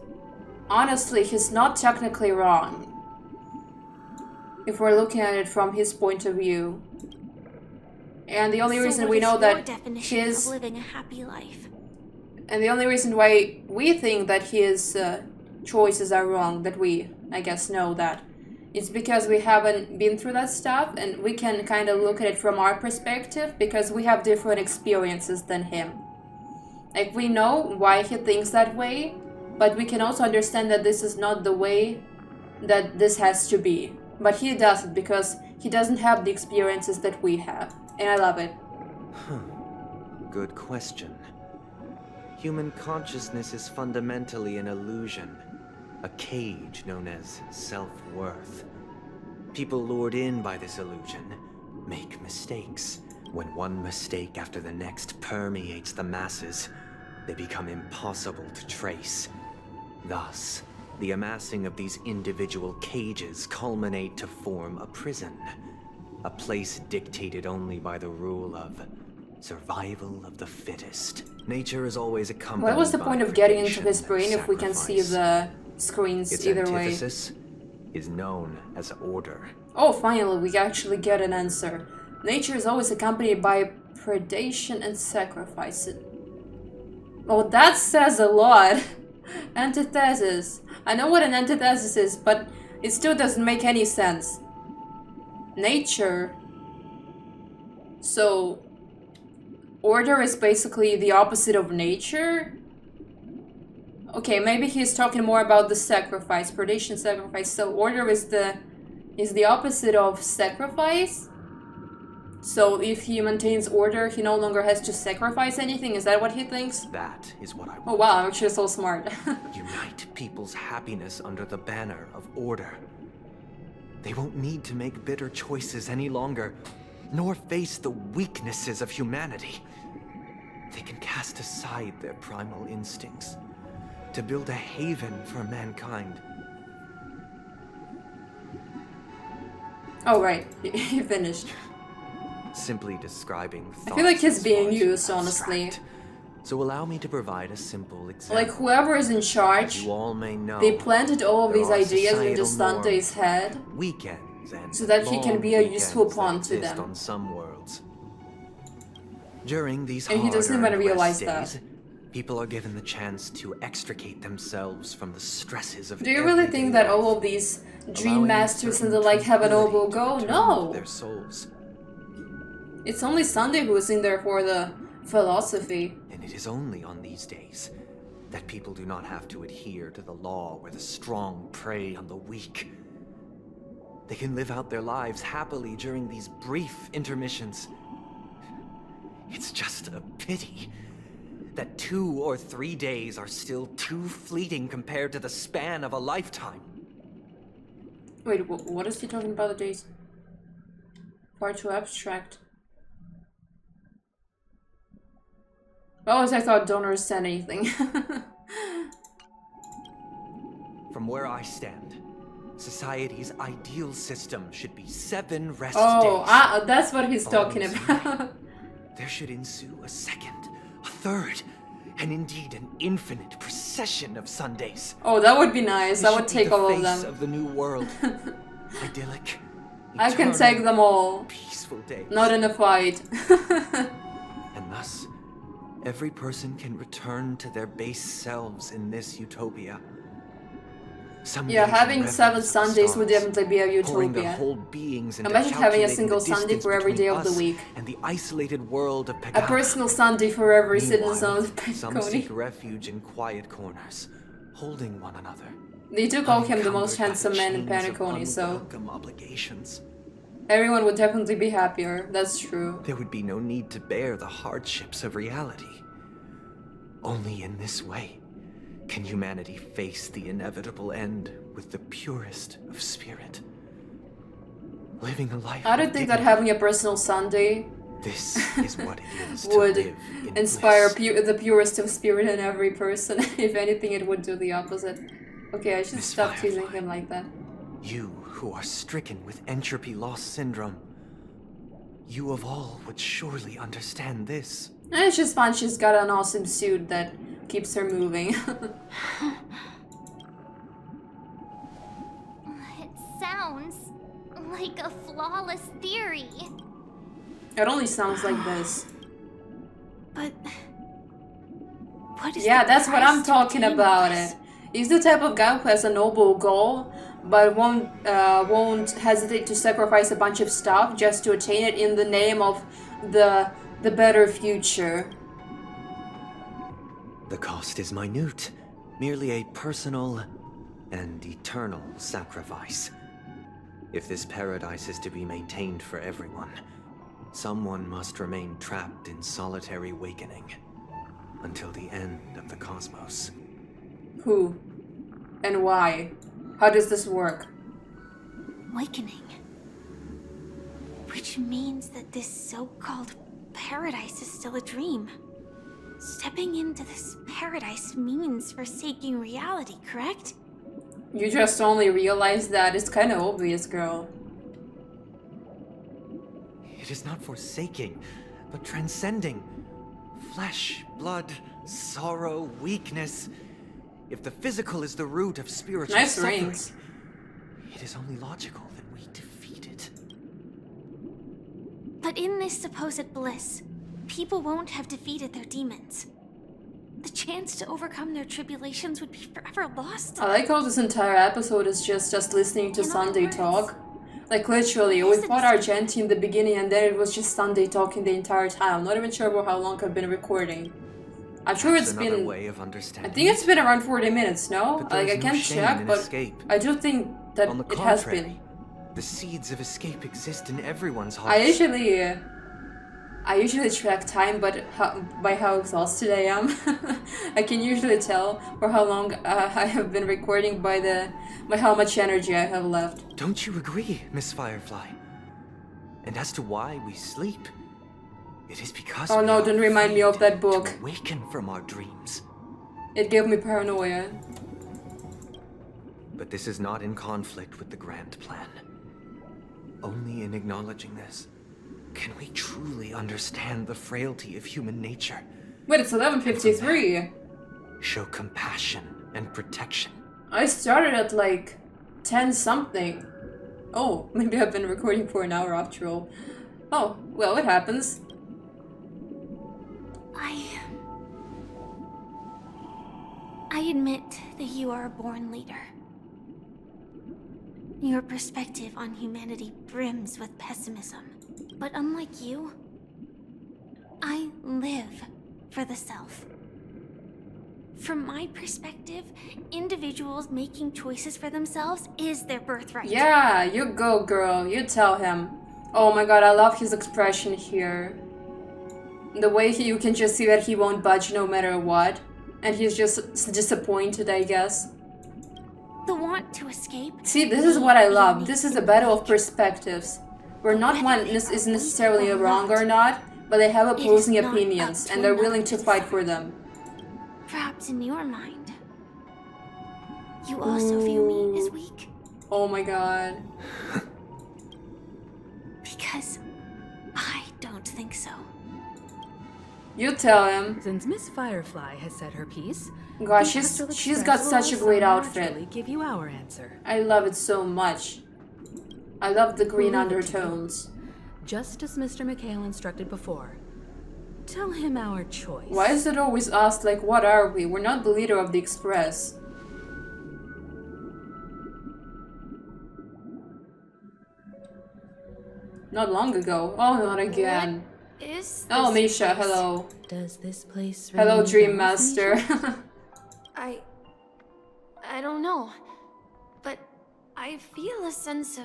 honestly, he's not technically wrong if we're looking at it from his point of view. And the only reason we know that his of living a happy life. and the only reason why we think that his choices are wrong, that we, I guess, know that, it's because we haven't been through that stuff, and we can kind of look at it from our perspective because we have different experiences than him. Like, we know why he thinks that way, but we can also understand that this is not the way that this has to be. But he does it because he doesn't have the experiences that we have, and I love it. Good question. Human consciousness is fundamentally an illusion, a cage known as self-worth. People lured in by this illusion make mistakes. When one mistake after the next permeates the masses, they become impossible to trace. Thus, the amassing of these individual cages culminate to form a prison, a place dictated only by the rule of survival of the fittest. Nature is always accompanied What was the by point of getting into predation his and brain if we can see sacrifice. the screens Its either way? antithesis is known as order. Oh, finally, we actually get an answer. Nature is always accompanied by predation and sacrifice. Oh, that says a lot. Antithesis. I know what an antithesis is, but it still doesn't make any sense. Nature. So, order is basically the opposite of nature? Okay, maybe he's talking more about the sacrifice, predation, sacrifice. So order is the opposite of sacrifice. So if he maintains order, he no longer has to sacrifice anything. Is that what he thinks? That is what I want. Oh wow, I'm actually so smart. Unite people's happiness under the banner of order. They won't need to make bitter choices any longer, nor face the weaknesses of humanity. They can cast aside their primal instincts to build a haven for mankind. Oh right, he finished. Simply describing thoughts I feel like he's is being far too used, honestly. abstract. So allow me to provide a simple example. Like whoever is in charge, As you all may know, they planted all of there these are ideas into societal Dante's norms, head, weekends and so that he can long be a useful weekends that pawn to exist them. on some worlds. During these And he doesn't even hard-earned realize rest that. days, people are given the chance to extricate themselves from the stresses of Do you really everyday think that life, all of these dream allowing masters and certain the like have a noble tranquility to go? return to No! their souls. It's only Sunday who's in there for the philosophy. And it is only on these days that people do not have to adhere to the law where the strong prey on the weak. They can live out their lives happily during these brief intermissions. It's just a pity that 2 or 3 days are still too fleeting compared to the span of a lifetime. Wait, what is he talking about the days? Far too abstract. Oh, as I thought, don't understand anything. From where I stand, Society's ideal system should be 7 rest Oh, days. that's what he's talking Following about. There should ensue a second, a third, and indeed an infinite procession of Sundays. Oh, that would be nice. This I would should be take the all of face them. of the new world. Idyllic. I can eternal, take them all. Peaceful days. Not in a fight. And thus, every person can return to their base selves in this utopia. Some Yeah, days in having 7 reverence of the Sundays would stars, definitely be a pouring their utopia. whole beings into Imagine having a calculating single the Sunday distance for every day between of the us week. and the isolated world of A Pegada. personal Sunday for every citizen Meanwhile, of some seek Penacony. refuge in quiet corners, holding one another. They do call him the most unencumbered by handsome the man in chains of Penacony, so unwelcome obligations. everyone would definitely be happier. That's true. There would be no need to bear the hardships of reality. Only in this way can humanity face the inevitable end with the purest of spirit. Living a life I don't of think that dignity. having a personal Sunday This is what it is to would live in inspire bliss. the purest of spirit in every person. If anything, it would do the opposite. Okay, I should Miss stop teasing Firefly. him like that. You who are stricken with entropy loss syndrome, you of all would surely understand this. And it's just fun, she's got an awesome suit that keeps her moving. It sounds like a flawless theory. It only sounds like this. But what is Yeah, the that's what I'm price to talking attain about this? it. He's the type of guy who has a noble goal, but won't hesitate to sacrifice a bunch of stuff just to attain it in the name of the better future. The cost is minute, merely a personal and eternal sacrifice. If this paradise is to be maintained for everyone, someone must remain trapped in solitary awakening until the end of the cosmos. Who? And why? How does this work? Awakening. Which means that this so-called paradise is still a dream. Stepping into this paradise means forsaking reality, correct? You just only realized that. It's kind of obvious, girl. It is not forsaking, but transcending. Flesh, blood, sorrow, weakness. If the physical is the root of spiritual Nice suffering, rings. it is only logical that we defeat it. But in this supposed bliss, people won't have defeated their demons. The chance to overcome their tribulations would be forever lost. I like how this entire episode is just listening to In other Sunday words, talk. Like literally, we fought Argenti in the beginning and then it was just Sunday talking the entire time. I'm not even sure about how long I've been recording. I'm sure That's it's another been... way of I understanding think it's been around 40 minutes, no? But there Like, I is no can't shame check, in but escape. I do think that On the it has contrary, been. the seeds of escape exist in everyone's heart. I usually track time, but by how exhausted I am. I can usually tell for how long I have been recording by how much energy I have left. Don't you agree, Miss Firefly? And as to why we sleep, it is because Oh we no, are don't remind me of afraid that book. to awaken from our dreams. It gave me paranoia. But this is not in conflict with the grand plan. Only in acknowledging this can we truly understand the frailty of human nature. Wait, it's 11:53. Show compassion and protection. I started at like 10 something. Oh, maybe I've been recording for an hour after all. Oh, well, it happens. I admit that you are a born leader. Your perspective on humanity brims with pessimism. But unlike you, I live for the self. From my perspective, individuals making choices for themselves is their birthright. Yeah, you go, girl. You tell him. Oh my god, I love his expression here. The way you can just see that he won't budge no matter what. And he's just disappointed, I guess. The want to escape. See, this is what I love. This is a battle of perspectives. Where not one is necessarily wrong or not, but they have opposing opinions, and they're willing to fight for them. Perhaps in your mind, you also view me as weak. Oh my god. Because I don't think so. You tell him. Since Miss Firefly has said her piece, Gosh, the Astral she's Express got will such a also great naturally outfit. give you our answer. I love it so much. I love the green We'll leave it to you. undertones. Just as Mr. McHale instructed before. Tell him our choice. Why is it always asked, like, what are we? We're not the leader of the Express. Not long ago. Oh, not again. Is Oh, this Misha, place? hello. Does this place Hello, ring any Dream bells, Master. Misha? I don't know. But I feel a sense of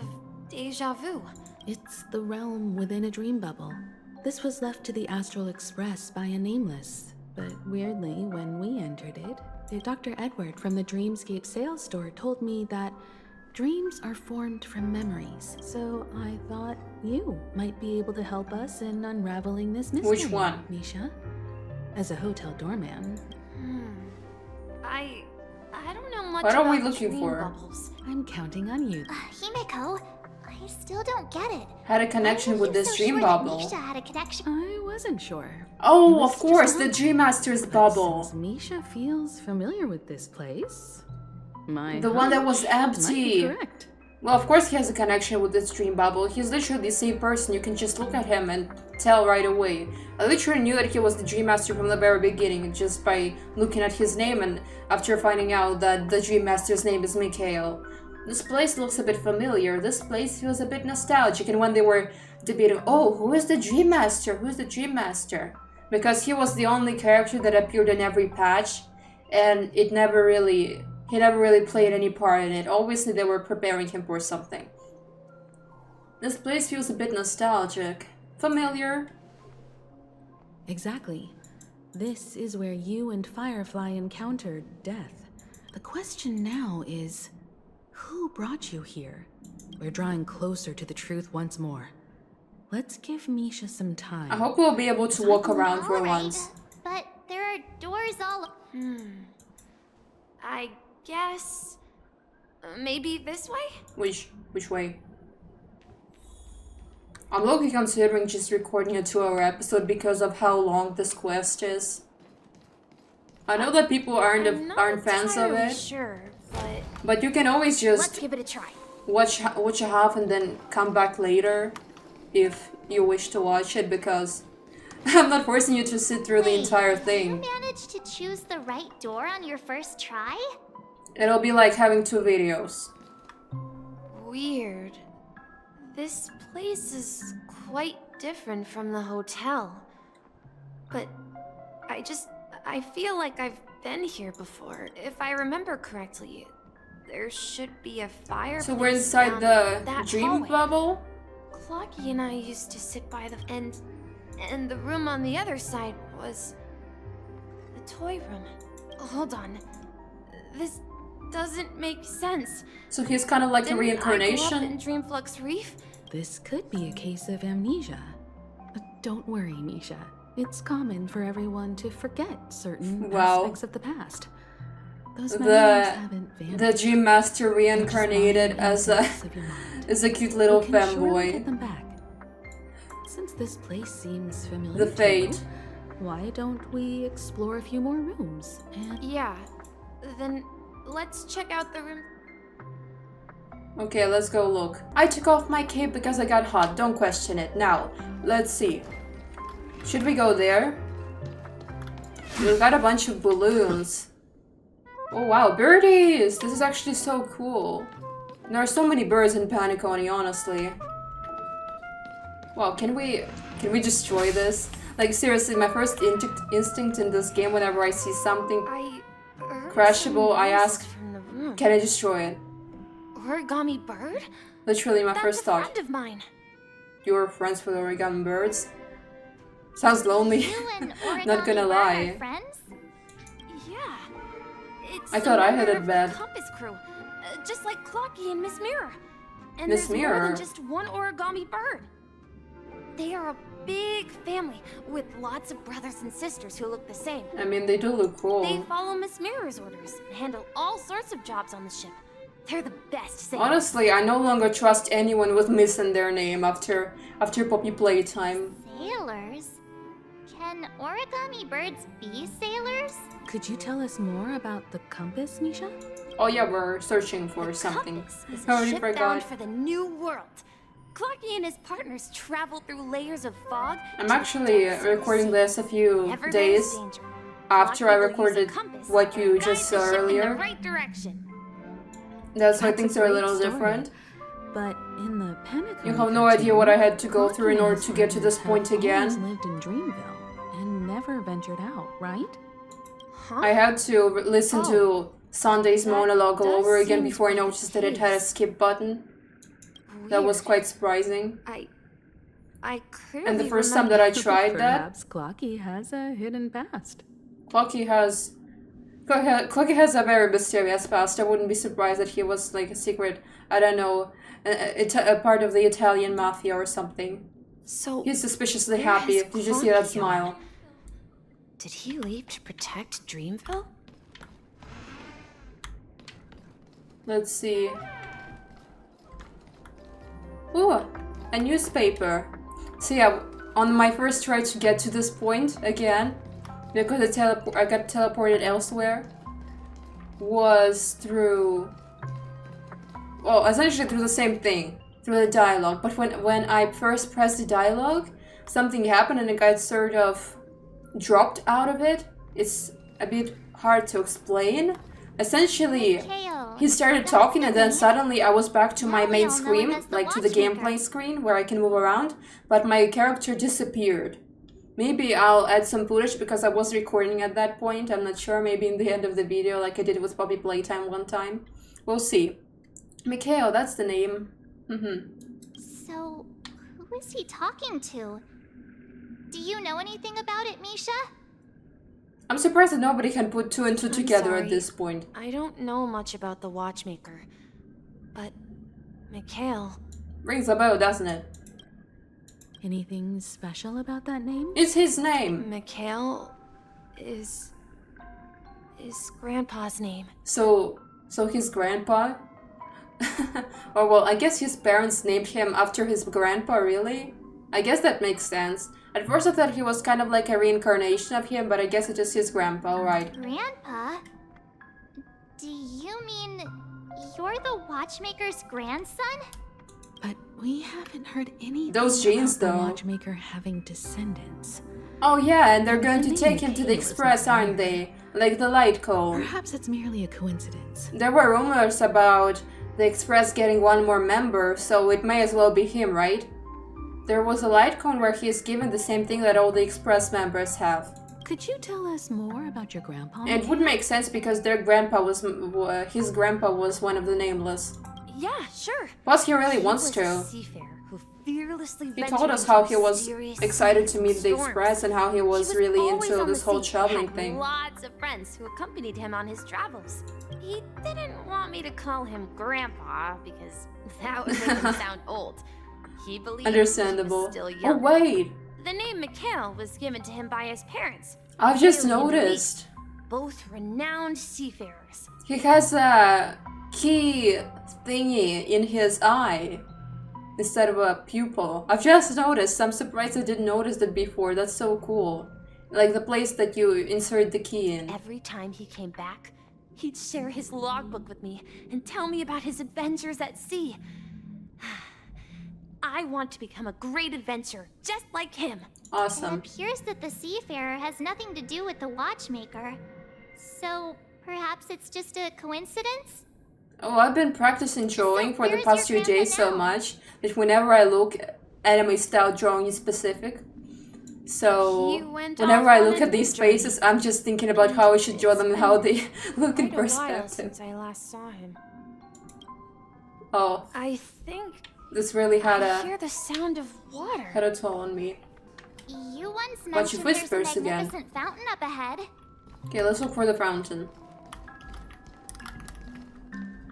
deja vu. It's the realm within a dream bubble. This was left to the Astral Express by a nameless. But weirdly, when we entered it, Dr. Edward from the Dreamscape sales store told me that dreams are formed from memories. So I thought you might be able to help us in unraveling this mystery. Which one? Misha? As a hotel doorman. I don't know much What are about we looking dream for? bubbles. I'm counting on you. Himeko, I still don't get it. Had a connection Why were with you this so dream sure that bubble. Misha had a connection. I wasn't sure. Oh, It was of course, just the an Dream Master's But bubble. since Misha feels familiar with this place, The one that was hunch might be empty. correct. Well, of course he has a connection with this dream bubble. He's literally the same person. You can just look at him and tell right away. I literally knew that he was the Dream Master from the very beginning, just by looking at his name and after finding out that the Dream Master's name is Mikhail. This place looks a bit familiar. This place feels a bit nostalgic. And when they were debating, oh, who is the Dream Master? Who is the Dream Master? Because he was the only character that appeared in every patch, and he never really played any part in it. Obviously, they were preparing him for something. This place feels a bit nostalgic. Familiar. Exactly. This is where you and Firefly encountered death. The question now is, who brought you here? We're drawing closer to the truth once more. Let's give Misha some time. I hope we'll be able to walk around for Alright, once. but there are doors all. I guess maybe this way? Which way? I'm looking considering just recording a 2-hour episode because of how long this quest is. I know that people aren't fans of entirely it, sure, but you can always let's just give it a try. watch a half and then come back later if you wish to watch it, because I'm not forcing you to sit through the Wait, entire thing. You managed to choose the right door on your first try? It'll be like having 2 videos. Weird. This place is quite different from the hotel. But I feel like I've been here before. If I remember correctly, there should be a fireplace. So we're inside down the that dream hallway. bubble? Clocky and I used to sit by the and the room on the other side was the toy room. Hold on. This doesn't make sense. So he's kind of like Didn't a I grow up reincarnation? in Dreamflux Reef? This could be a case of amnesia. But don't worry, Misha. It's common for everyone to forget certain Wow. aspects of the past. Those memories haven't The vanished. Dream Master They're just reincarnated lying in as the a depths of your mind. as a cute little We can surely femboy. get them back. Since this place seems familiar The to fate. you, why don't we explore a few more rooms? And Yeah. Then let's check out the room. Okay, let's go look. I took off my cape because I got hot. Don't question it. Now, let's see. Should we go there? We've got a bunch of balloons. Oh wow, birdies! This is actually so cool. There are so many birds in Paniconi, honestly. Wow, can we destroy this? Like seriously, my first instinct in this game whenever I see something I heard crashable, some I noises ask, from the room. can I destroy it? Origami bird? Literally my That's first a thought. friend of mine. You were friends with origami birds? Sounds lonely. You and Origami Not gonna Bird lie. are friends? Yeah. It's I thought a I had member it of bad. the Compass crew, just like Clocky and Miss Mirror. And Miss there's more Mirror? than just one origami bird. They are a big family with lots of brothers and sisters who look the same. I mean, they do look cool. They follow Miss Mirror's orders and handle all sorts of jobs on the ship. They're the best sailors. Honestly, I no longer trust anyone with Miss in their name after Poppy Playtime. Sailors? Can origami birds be sailors? Could you tell us more about the compass, Misha? Oh yeah, we're searching for something. Compass is I a already ship forgot. bound for the new world. Clocky and his partners travel through layers of fog. I'm actually recording this a few days after I recorded what you just saw earlier. Right direction. That's why That's a things are a great little story. different. But in the Penacony You have no idea what I had to go through in order to get to this point Always again. lived in Dreamville and never ventured out, right? I had to listen to Sunday's monologue all does over again seem to before I be the noticed that it had a case. skip button. That was quite surprising. I clearly And the first time that I tried that, Perhaps Clocky has a hidden past. Clocky has a very mysterious past. I wouldn't be surprised that he was like a secret, I don't know, a part of the Italian mafia or something. So He's suspiciously where happy. has Did you see that Clocky smile? gone? Did he leave to protect Dreamville? Let's see. Ooh, a newspaper. So yeah, on my first try to get to this point again, because I got teleported elsewhere, was through, well, essentially through the same thing, through the dialogue. But when I first pressed the dialogue, something happened and it got sort of dropped out of it. It's a bit hard to explain. Essentially, he started talking and then suddenly I was back to my main screen, like to the gameplay screen where I can move around, but my character disappeared. Maybe I'll add some footage because I was recording at that point, I'm not sure, maybe in the end of the video like I did with Poppy Playtime one time. We'll see. Mikhail, that's the name. So, who is he talking to? Do you know anything about it, Misha? I'm surprised that nobody can put two and two together sorry. at this point. I don't know much about the Watchmaker, but Mikhail. Rings a bell, doesn't it? Anything special about that name? It's his name. Mikhail is Grandpa's name. So his grandpa? Or well, I guess his parents named him after his grandpa, really? I guess that makes sense. At first I thought he was kind of like a reincarnation of him, but I guess it's just his grandpa, right? Grandpa? Do you mean you're the Watchmaker's grandson? But we haven't heard anything Those genes, about the though. Watchmaker having descendants. Oh yeah, and they're going to The take name him to the Mikhail is Express, not aren't they? Like the light cone. Perhaps it's merely a coincidence. There were rumors about the Express getting one more member, so it may as well be him, right? There was a light cone where he is given the same thing that all the Express members have. Could you tell us more about your grandpa? And it would make sense because their grandpa was, his grandpa was one of the Nameless. Yeah, sure. Plus he really He wants was to. a seafarer who fearlessly He ventured told us into how he was mysterious excited to seas meet and the storms. Express and how he was really always into on this the whole sea, traveling had thing. Lots of friends who accompanied him on his travels. He didn't want me to call him Grandpa because that would make him sound old. He believed he Understandable. was still Oh young. wait, The name Mikhail was given to him by his parents. I've just Haley and noticed. Lee, both renowned seafarers. He has a key thingy in his eye instead of a pupil. I've just noticed. I'm surprised I didn't notice that before. That's so cool. Like the place that you insert the key in. Every time he came back, he'd share his logbook with me and tell me about his adventures at sea. I want to become a great adventurer, just like him. It Awesome. appears that the Seafarer has nothing to do with the Watchmaker. So, perhaps it's just a coincidence? Oh, I've been practicing drawing for the where's past your few days so grandpa now? much that whenever I look, anime style drawing is specific. So He went whenever off I on look a at these journey. faces, I'm just thinking about how I should draw them and how they look in Quite a while perspective. since I last saw him. Oh, I think this really had I hear a the sound of water. toll on me. You once Bunch of mentioned there's a whispers again. magnificent fountain up ahead. Okay, let's look for the fountain.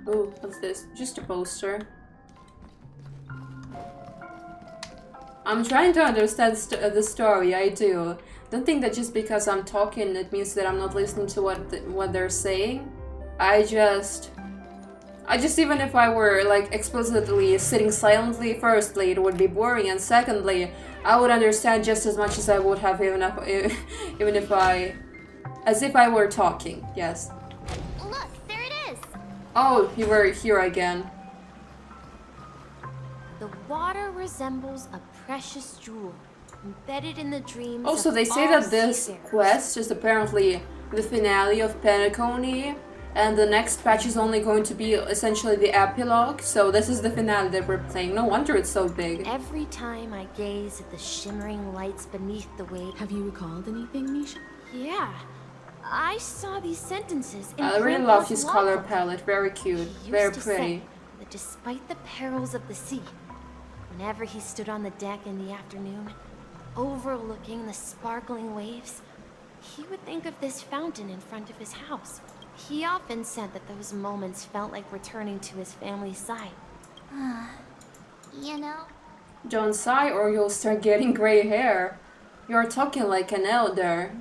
Oh, what's this? Just a poster. I'm trying to understand the story, I do. Don't think that just because I'm talking it means that I'm not listening to what they're saying. Even if I were like explicitly sitting silently, firstly, it would be boring, and secondly, I would understand just as much as I would have as if I were talking. Yes. Look, there it is. Oh, you were here again. The water resembles a precious jewel, embedded in the dreams. Also, of they say all that this seafarers. quest is apparently the finale of Penacony, and the next patch is only going to be essentially the epilogue, so this is the finale that we're playing. No wonder it's so big. Every time I gaze at the shimmering lights beneath the waves. Have you recalled anything, Misha? Yeah. I saw these sentences in I really Grandpa's love his color logbook. palette. Very cute. He Very used to pretty. say that despite the perils of the sea, whenever he stood on the deck in the afternoon, overlooking the sparkling waves, he would think of this fountain in front of his house. He often said that those moments felt like returning to his family's side. You know, Don't sigh or you'll start getting gray hair. You're talking like an elder.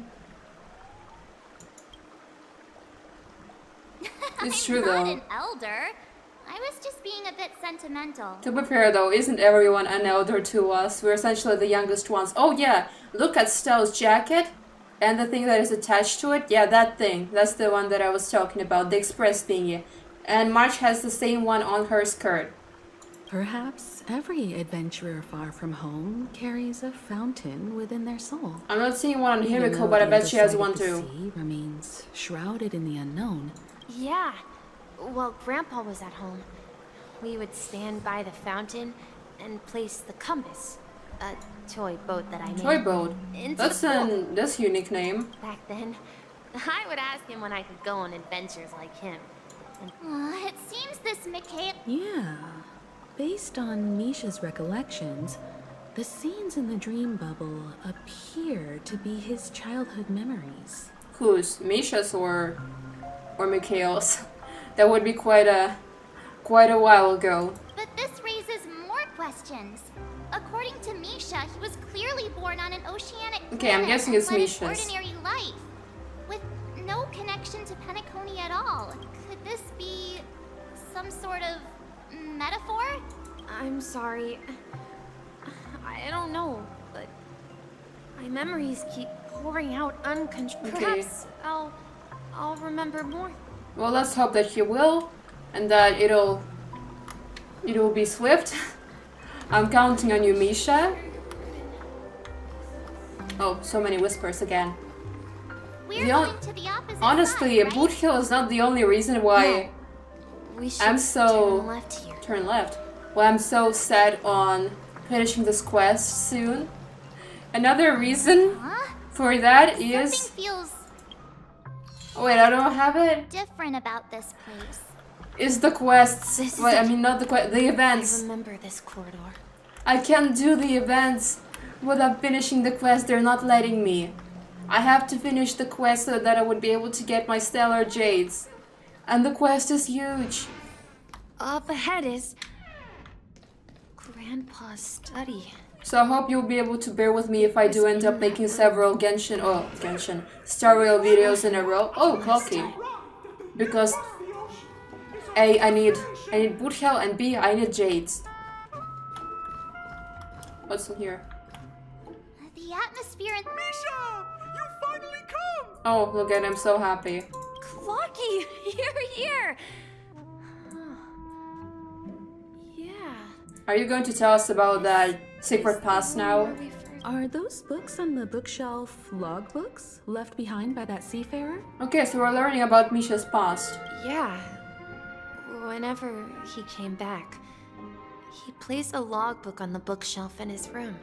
It's true I'm not though. an elder. I was just being a bit sentimental. To be fair though, isn't everyone an elder to us? We're essentially the youngest ones. Oh yeah, look at Stell's jacket and the thing that is attached to it. Yeah, that thing. That's the one that I was talking about, the express thingy. And March has the same one on her skirt. Perhaps every adventurer far from home carries a fountain within their soul. I'm not seeing one on Even Himiko, though but I the bet other she has side of one the too. sea remains shrouded in the unknown. Yeah. Well, Grandpa was at home. We would stand by the fountain and place the compass, a toy boat that I made. Toy boat. into That's the pool. that's a unique name. Back then, I would ask him when I could go on adventures like him. It seems this Mikhail... Yeah. Based on Misha's recollections, the scenes in the dream bubble appear to be his childhood memories. Whose? Misha's or Mikhail's? That would be quite a while ago. But this raises more questions. According to Misha, he was clearly born on an oceanic Okay, I'm planet guessing and it's led an Misha's. ordinary life, with no connection to Penacony at all. Could this be some sort of metaphor? I'm sorry. I don't know, but my memories keep pouring out uncontrolled. Okay. Perhaps I'll remember more. Well, let's hope that he will, and that it'll be swift. I'm counting on you, Misha. Oh, so many whispers again. We're The on- going to the opposite Honestly, side, right? Boot Hill is not the only reason why We should I'm so turn left here. turn left. Why I'm so set on finishing this quest soon. Another reason Huh? for that is Something feels oh, wait, I don't have it. different about this place. Is the quests? This is Well, I it. mean, not the quest. The I events. remember this corridor. I can't do the events without finishing the quest. They're not letting me. I have to finish the quest so that I would be able to get my stellar jades. And the quest is huge. Up ahead is Grandpa's study. So I hope you'll be able to bear with me if I do end up making several Genshin, Star Rail videos in a row. Oh, Clocky. Because A, I need Boot Hill, and B, I need jades. What's in here? The atmosphere in Misha! You finally come! Oh, look at him, so happy. Clocky, you're here. Yeah. Are you going to tell us about that secret past now? Are those books on the bookshelf logbooks left behind by that seafarer? Okay, so we're learning about Misha's past. Yeah. Whenever he came back, he placed a logbook on the bookshelf in his room.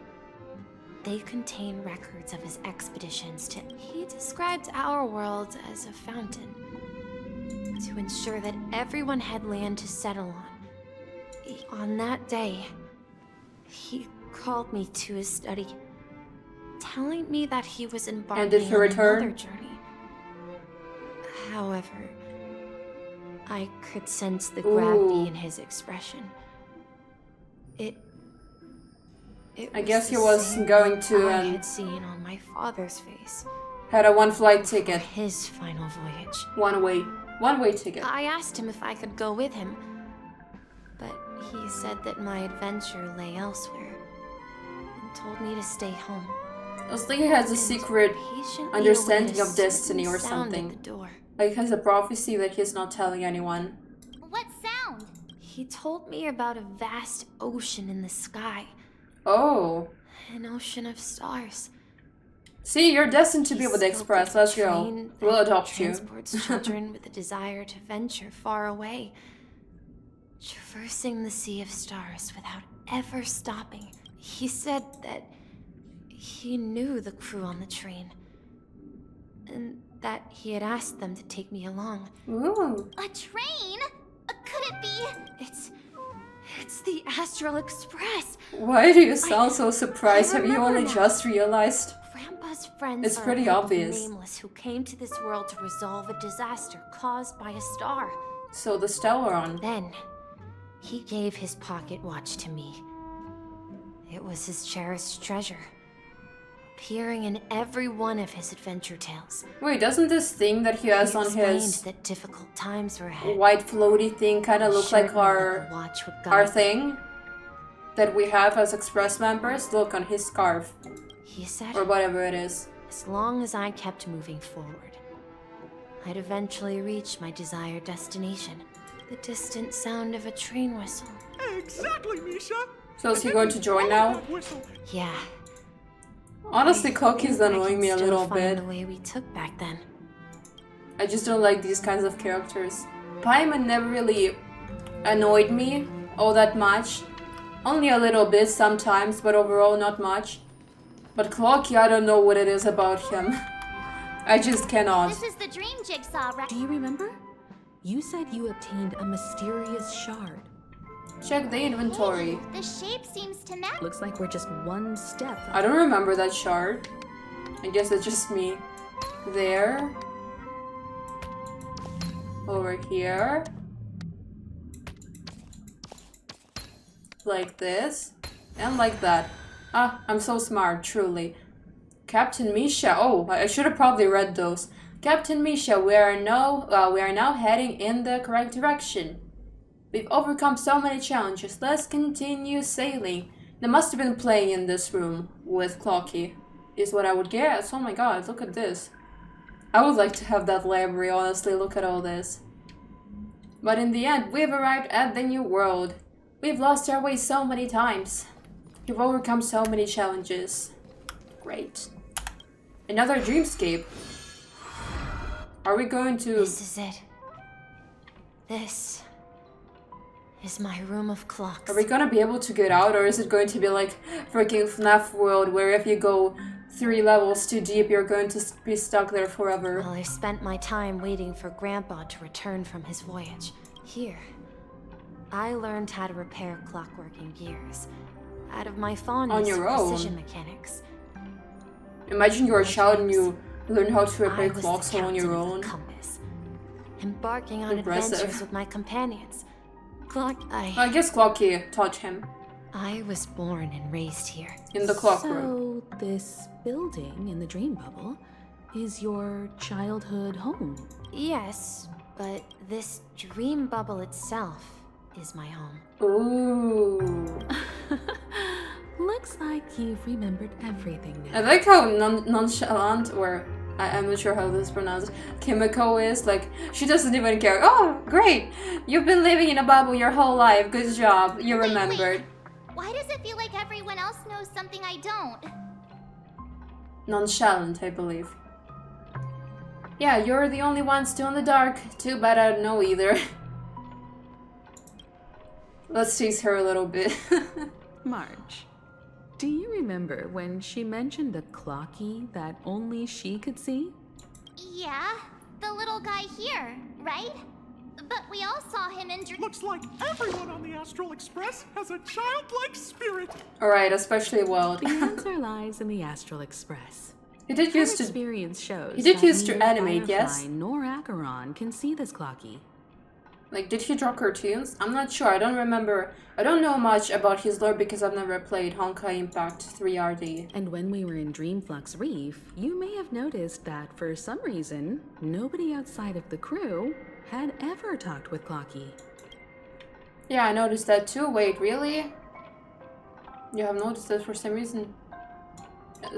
They contain records of his expeditions to... He described our world as a fountain, to ensure that everyone had land to settle on. On that day, he called me to his study, telling me that he was embarking And did he on return? another journey. However, I could sense the gravity in his expression. I guess he the was same going to I had seen on my father's face. had a one-flight ticket. His final voyage. One-way ticket. I asked him if I could go with him, He said that my adventure lay elsewhere and told me to stay home. I was thinking he has a secret Patiently understanding await a of destiny or certain sound at something. the door. Like he has a prophecy that he's not telling anyone. What sound? He told me about a vast ocean in the sky. Oh. An ocean of stars. See, you're destined to be He with the spoke Express. of a Let's go. train We'll that adopt you. transports children with a desire to venture far away. Traversing the sea of stars without ever stopping. He said that he knew the crew on the train. And that he had asked them to take me along. Ooh. A train? Could it be? It's the Astral Express. Why do you sound so surprised? I Have you remember only now. just realized? Grandpa's friends It's are pretty a group of obvious. nameless who came to this world to resolve a disaster caused by a star. So the Stellaron. Then, he gave his pocket watch to me. It was his cherished treasure, appearing in every one of his adventure tales. Wait, doesn't this thing that he has He on explained his that difficult times were ahead. white floaty thing kind of look Assured like me that the our watch would our guide me. thing that we have as Express members? Look on his scarf He said, or whatever it is. as long as I kept moving forward, I'd eventually reach my desired destination. The distant sound of a train whistle. Exactly, Misha. So is he going to join now? Yeah. Honestly, I Cookie is think I annoying can me a still little find bit. the way we took back then. I just don't like these kinds of characters. Paimon never really annoyed me all that much. Only a little bit sometimes, but overall not much. But Clocky, I don't know what it is about him. I just cannot. This is the dream jigsaw, right? Do you remember? You said you obtained a mysterious shard. Check the inventory. The shape seems to match. Looks like we're just one step. I don't remember that shard. I guess it's just me. There. Over here. Like this. And like that. Ah, I'm so smart, truly. Captain Misha. Oh, I should have probably read those. Captain Misha, we are now heading in the correct direction. We've overcome so many challenges. Let's continue sailing. They must have been playing in this room with Clocky, is what I would guess. Oh my god, look at this. I would like to have that library, honestly. Look at all this. But in the end, we've arrived at the new world. We've lost our way so many times. We've overcome so many challenges. Great. Another dreamscape. Are we going to... This is it. This is my room of clocks. Are we gonna be able to get out, or is it going to be like freaking FNAF world where if you go 3 levels too deep, you're going to be stuck there forever? Well, I've spent my time waiting for Grandpa to return from his voyage. Here, I learned how to repair clockwork and gears out of my fondness On your for own? precision mechanics. Imagine you're a child and you learn how to repair I was clocks the all on your captain of the own. compass, embarking on Impressive. adventures with my companions. I guess Clocky taught him I was born and raised here. in the clockroom. So, this building in the dream bubble is your childhood home. Yes, but this dream bubble itself is my home. Ooh. Looks like you've remembered everything now. I like how nonchalant, or I'm not sure how this is pronounced, Kimiko is. Like, she doesn't even care. Oh, great! You've been living in a bubble your whole life. Good job. You remembered. Why does it feel like everyone else knows something I don't? Nonchalant, I believe. Yeah, you're the only one still in the dark. Too bad I don't know either. Let's tease her a little bit. Marge, do you remember when she mentioned a clocky that only she could see? Yeah, the little guy here, right? But we all saw him in Looks like everyone on the Astral Express has a childlike spirit. Alright, especially Weld. The answer lies in the Astral Express. He did Her used to experience shows he did that used to neither animate, Firefly yes? nor Acheron can see this clocky. Like, did he draw cartoons? I'm not sure. I don't remember. I don't know much about his lore because I've never played Honkai Impact 3RD. And when we were in Dreamflux Reef, you may have noticed that for some reason, nobody outside of the crew had ever talked with Clocky. Yeah, I noticed that too. Wait, really? You have noticed that for some reason?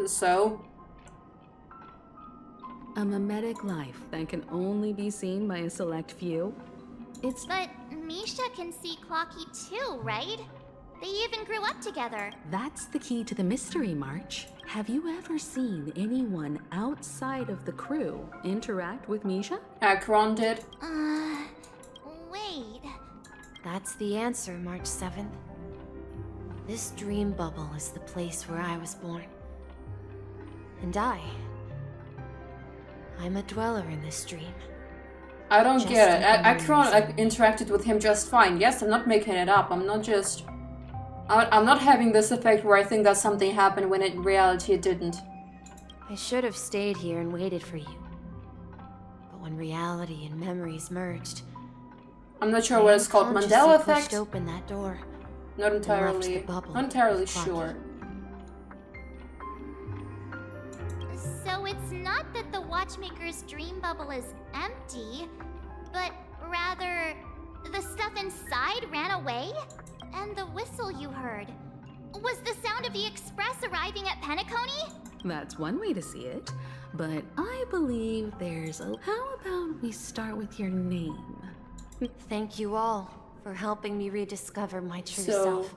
So? A mimetic life that can only be seen by a select few? It's... But Misha can see Clocky too, right? They even grew up together. That's the key to the mystery, March. Have you ever seen anyone outside of the crew interact with Misha? Akron did. Wait. That's the answer, March 7th. This dream bubble is the place where I was born. And I'm a dweller in this dream. I don't Just get it. like a Akron memory. interacted with him just fine. Yes, I'm not making it up. I'm not having this effect where I think that something happened when in reality it didn't. I should have stayed here and waited for you. But when reality and memories merged, I'm not sure what it's called. Mandela effect? pushed open that door. Not left entirely. the bubble Not entirely with Clocky. sure. So it's not that the Watchmaker's dream bubble is empty, but rather the stuff inside ran away? And the whistle you heard was the sound of the Express arriving at Penacony? That's one way to see it. But I believe there's a... How about we start with your name? Thank you all for helping me rediscover my true So, self.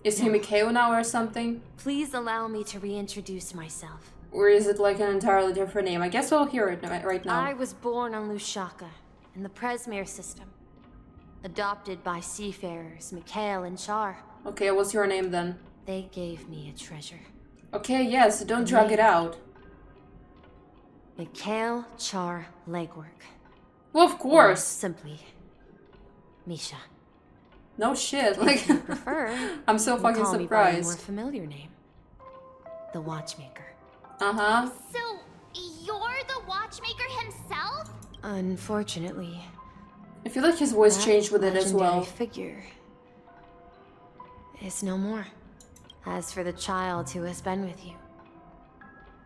is he Mikhail now or something? Please allow me to reintroduce myself. Or is it like an entirely different name? I guess we'll hear it right now. I was born on Lushaka, in the Presmere system. Adopted by seafarers Mikhail and Char. Okay, what's your name then? They gave me a treasure. Okay, yes, don't drag it out. Mikhail Char Legwork. Well, of Or course. simply, Misha. No shit, like... Prefer, I'm so you fucking call me by a more surprised. familiar name. The Watchmaker. Uh-huh. So, you're the Watchmaker himself? Unfortunately, I feel like his voice that changed with it as legendary well. figure is no more. As for the child who has been with you,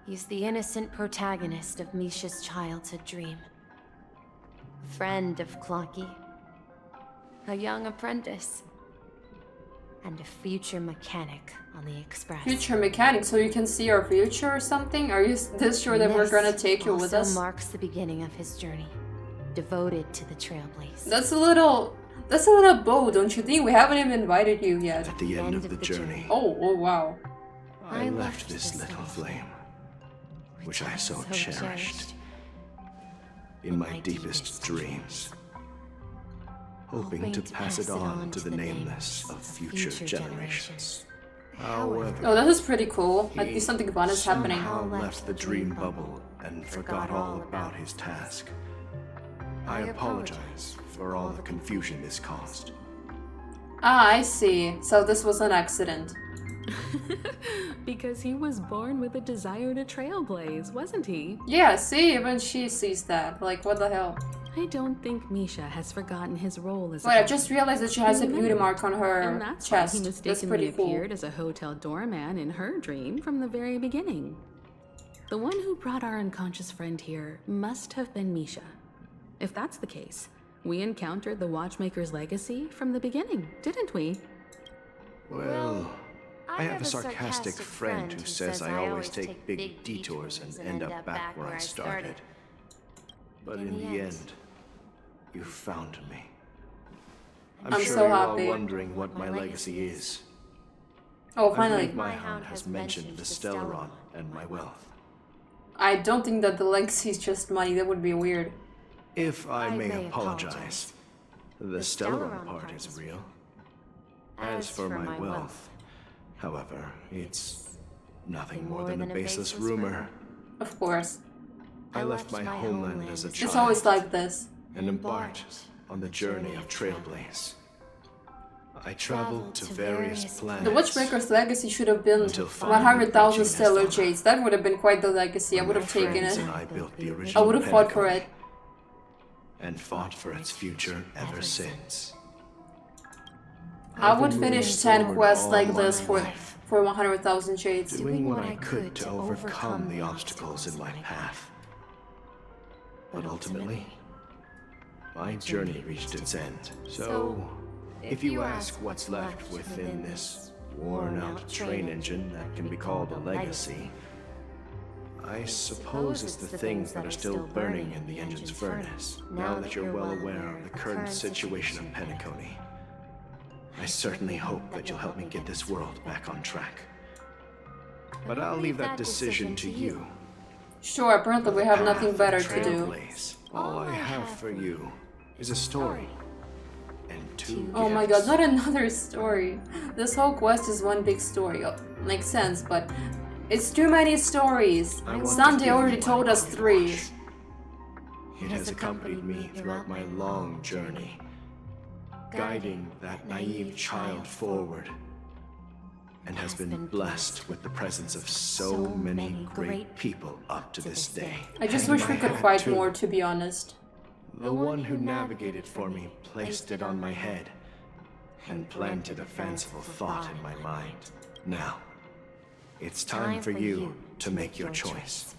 he's the innocent protagonist of Misha's childhood dream. Friend of Clocky, a young apprentice, and a future mechanic on the Express. Future mechanic, so you can see our future or something? Are you this sure that we're gonna take you with also us? marks the beginning of his journey, devoted to the Trailblaze. That's a little bold, don't you think? We haven't even invited you yet. At the end of the journey, Oh wow. I left this little flame, which I so cherished, in my deepest dreams, hoping to pass it on to the nameless of future generations. However, Oh, this is pretty cool. At least something fun is happening. somehow left the dream bubble and forgot all about his task. I apologize for all the confusion this caused. Ah, I see. So this was an accident. Because he was born with a desire to trailblaze, wasn't he? Yeah, see, even she sees that. Like, what the hell? I don't think Misha has forgotten his role as Wait, I a... just realized that she has a beauty mark on her And that's chest. why he That's mistakenly pretty cool. appeared as a hotel doorman in her dream from the very beginning. The one who brought our unconscious friend here must have been Misha. If that's the case, we encountered the Watchmaker's legacy from the beginning, didn't we? Well, I have a sarcastic friend who says I always take big detours and end up back where I started. But in the end, you found me. I'm sure so you're all happy. wondering what my legacy is. Oh, I finally. believe my hound has mentioned the Stellaron and my wealth. I don't think that the legacy is just money. That would be weird. If I may apologize, the Stellaron part is real. As for my wealth, however, it's nothing more than a baseless rumor. Of course. I left my homeland as a child It's always like this. and embarked on the journey of Trailblaze. I traveled to various planets. The Watchmaker's legacy should have been Until finally 100,000 reaching stellar Estella. jades. That would have been quite the legacy. I would have taken Friends it. and I built the I original would have fought for Penacony it. and fought for its future ever since. I I've would been finish moving 10 forward quests all like my this life, for 100,000 jades. doing what I could to overcome the obstacles in my path. But ultimately, my journey reached its end. So, If you ask what's left within this worn-out train engine that can be called a legacy, I suppose it's the things that are still burning in the engine's furnace. Now that you're well aware of the current situation of Penacony, I certainly hope that you'll help me get this world back on track. But I'll leave that decision to you. Sure, apparently we have nothing better to do. Trailblaze. All I have for you is a story and two Oh my god, gifts. not another story. This whole quest is one big story. Oh, makes sense, but it's too many stories. I want to Sunday give already you told my us only 3. wish. It has accompanied me throughout my long journey, guiding that naive child forward, and has been blessed with the presence of so many great people up to this day. I just And wish we my could hat, fight too. more, to be honest. The one who navigated for me placed it on my head and planted a fanciful thought in my mind. Now, it's time for you to make your choice.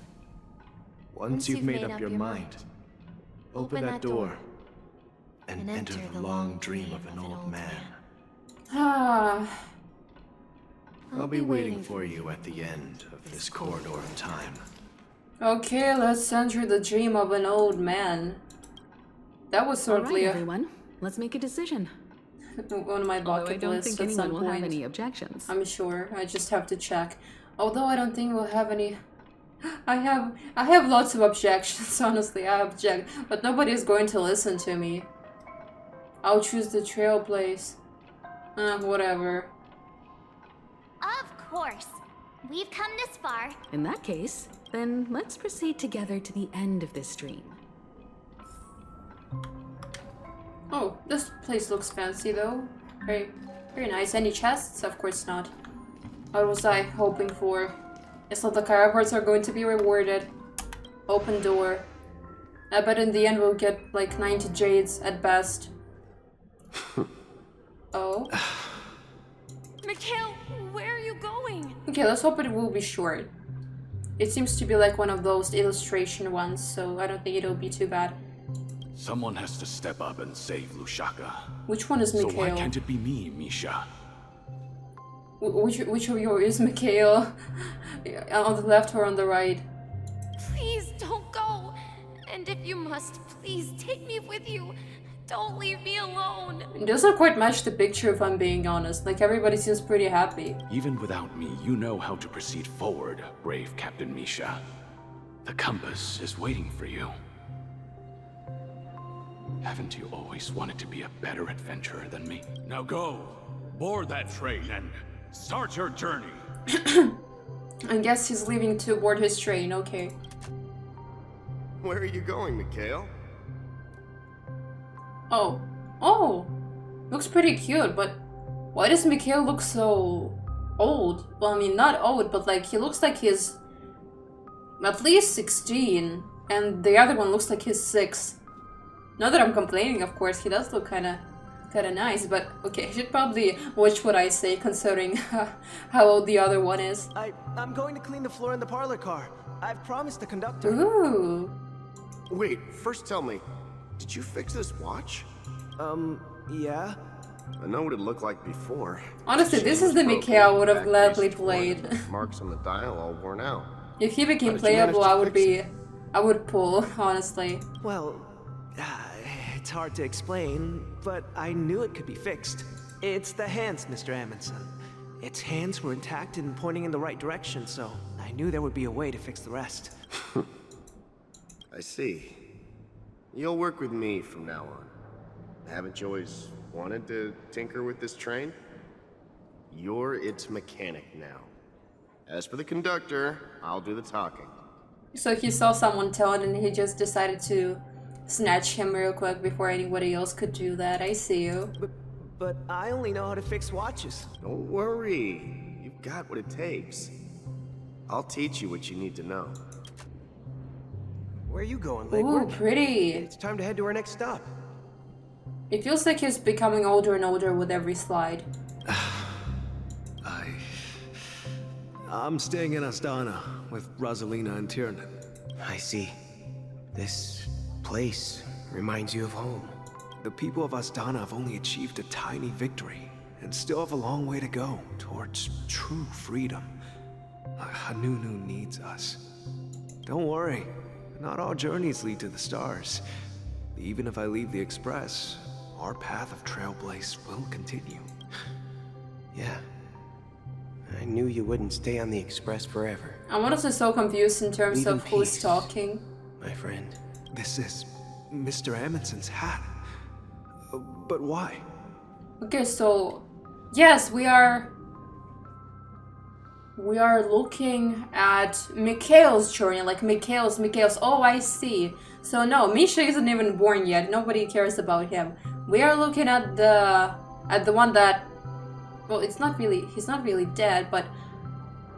Once you've made up your mind, open that door and enter the long dream of an old man. Ah, I'll be waiting for you at the end of this corridor of time. okay, let's enter the dream of an old man. That was All certainly right, everyone. Let's make a decision. on my Although I bucket don't list think at some anyone will have point. any objections. I'm sure. I just have to check. Although I don't think we'll have any. I have lots of objections. Honestly, I object, but nobody is going to listen to me. I'll choose the Trailblaze. Whatever. Of course. We've come this far. In that case, then let's proceed together to the end of this dream. Oh, this place looks fancy though. Very, very nice. Any chests? Of course not. What was I hoping for? It's not the chiropractors are going to be rewarded. Open door. I bet in the end we'll get like 90 jades at best. Oh. Mikhail, where are you going? Okay, let's hope it will be short. It seems to be like one of those illustration ones, so I don't think it'll be too bad. Someone has to step up and save Lushaka. Which one is So why Mikhail? can't it be me, Misha? Which of you is Mikhail? On the left or on the right? Please don't go. And if you must, please take me with you. Don't leave me alone. It doesn't quite match the picture if I'm being honest. Like everybody seems pretty happy. Even without me, you know how to proceed forward, brave Captain Misha. The compass is waiting for you. Haven't you always wanted to be a better adventurer than me? Now go, board that train and start your journey. I guess he's leaving to board his train, okay. Where are you going, Mikhail? Oh. Oh! Looks pretty cute, but why does Mikhail look so old? Well, I mean, not old, but like, he looks like he's at least 16, and the other one looks like he's 6. Not that I'm complaining, of course, he does look kinda nice, but okay, I should probably watch what I say considering how old the other one is. I'm going to clean the floor in the parlor car. I've promised the conductor. Ooh. Wait, first tell me, did you fix this watch? Yeah. I know what it looked like before. Honestly, this is the Broken, Mikhail I would have back gladly piece torn, played. and marks on the dial all worn out. If he became How did you manage playable, to I would pull, honestly. Well, it's hard to explain, but I knew it could be fixed. It's the hands, Mr. Amundsen. Its hands were intact and pointing in the right direction, so I knew there would be a way to fix the rest. I see. You'll work with me from now on. Haven't you always wanted to tinker with this train? You're its mechanic now. As for the conductor, I'll do the talking. So he saw someone tell it and he just decided to snatch him real quick before anybody else could do that. I see you. But I only know how to fix watches. Don't worry. You've got what it takes. I'll teach you what you need to know. Where are you going, Ooh, Legwork? pretty. It's time to head to our next stop. It feels like he's becoming older and older with every slide. I'm staying in Astana with Rosalina and Tiernan. I see. This place reminds you of home. The people of Astana have only achieved a tiny victory, and still have a long way to go towards true freedom. Hanunu needs us. Don't worry, not all journeys lead to the stars. Even if I leave the Express, our path of Trailblaze will continue. Yeah. I knew you wouldn't stay on the Express forever. I'm honestly so confused in terms Leave in of who's peace, talking. my friend. This is Mr. Amundsen's hat. But why? Okay, so yes, we are looking at Mikhail's journey, like Mikhail's. Oh, I see. So no, Misha isn't even born yet. Nobody cares about him. We are looking at the one that, well, he's not really dead, but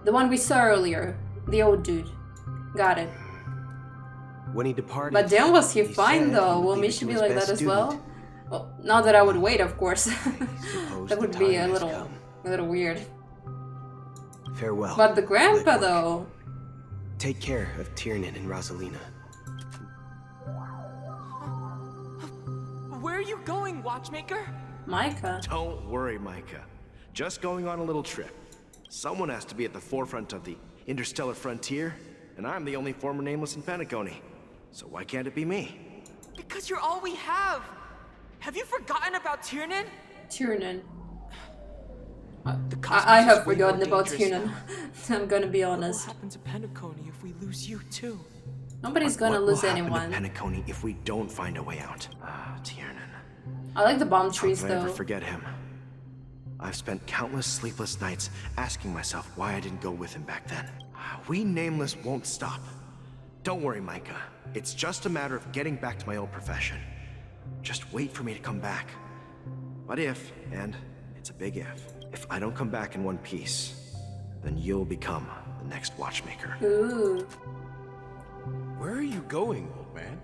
the one we saw earlier, the old dude. Got it. When he departed, But then was he he fine said though? he would Will leave it Misha to be his like best that as student. well? Well, not that I would wait, of course. Suppose That would the be time a has little come. weird. Farewell. But the grandpa though. Take care of Tiernan and Rosalina. Where are you going, Watchmaker? Micah. Don't worry, Micah. Just going on a little trip. Someone has to be at the forefront of the interstellar frontier, and I'm the only former nameless in Penacony. So why can't it be me? Because you're all we have. Have you forgotten about Tiernan? Tiernan. The cosmos I is have way forgotten more about dangerous Tiernan. now. I'm gonna be What will honest. happen to Penacony if we lose you too? Nobody's What gonna will lose happen anyone. to Penacony if we don't find a way out? Tiernan. I like the bomb How trees could I ever though. forget him? I've spent countless sleepless nights asking myself why I didn't go with him back then. We Nameless won't stop. Don't worry, Micah. It's just a matter of getting back to my old profession. Just wait for me to come back. But if, and it's a big if I don't come back in one piece, then you'll become the next Watchmaker. Ooh. Where are you going, old man?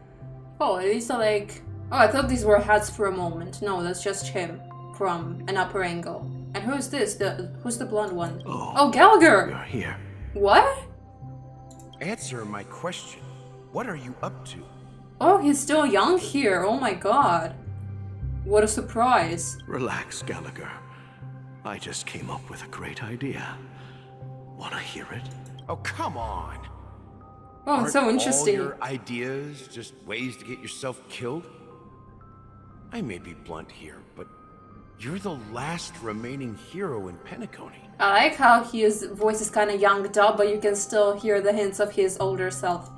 Oh, these are like... Oh, I thought these were hats for a moment. No, that's just him from an upper angle. And who's this? Who's the blonde one? Oh, Gallagher! You're here. What? Answer my question. What are you up to? Oh, he's still young here. Oh my god. What a surprise. Relax, Gallagher. I just came up with a great idea. Wanna hear it? Oh, come on. Oh, it's so Aren't interesting. all your ideas just ways to get yourself killed? I may be blunt here, but you're the last remaining hero in Penacony. I like how his voice is kind of younged up, but you can still hear the hints of his older self.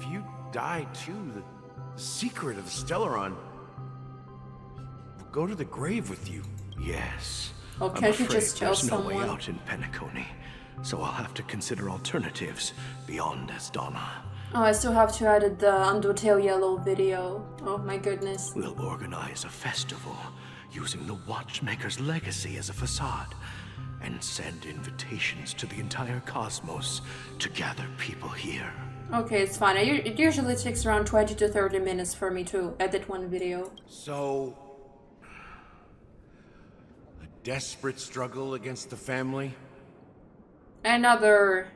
If you die too, the secret of the Stellaron will go to the grave with you. Yes. Oh, I'm can't you afraid just tell there's no way someone? out in Penacony, so I'll have to consider alternatives beyond Astana. Oh, I still have to edit the Undertale Yellow video. Oh my goodness. We'll organize a festival using the Watchmaker's legacy as a facade and send invitations to the entire cosmos to gather people here. Okay, it's fine. It usually takes around 20 to 30 minutes for me to edit one video. So, a desperate struggle against the family? Another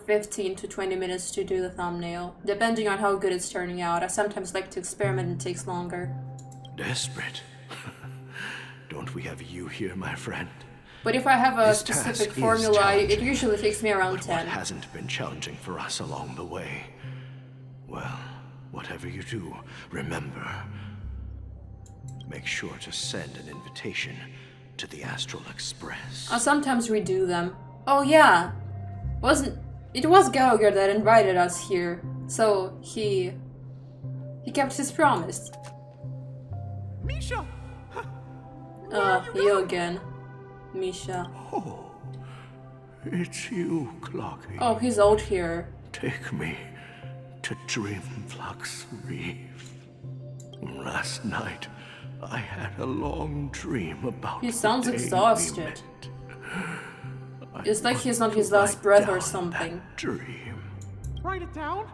15 to 20 minutes to do the thumbnail, depending on how good it's turning out. I sometimes like to experiment and it takes longer. Desperate? Don't we have you here, my friend? But if I have a This task specific is formula, it challenging, usually takes me around But 10. what hasn't been challenging for us along the way? Well, whatever you do, remember, make sure to send an invitation to the Astral Express. I sometimes redo them. Oh yeah, it was Gallagher that invited us here, so he kept his promise. Misha! You again, Misha. Oh, it's you, Clocky. Oh, he's old here. Take me to Dreamflux Reef. Last night, I had a long dream about He sounds the day we exhausted. met. It's like he's on his last breath or something. Dream. Write it down.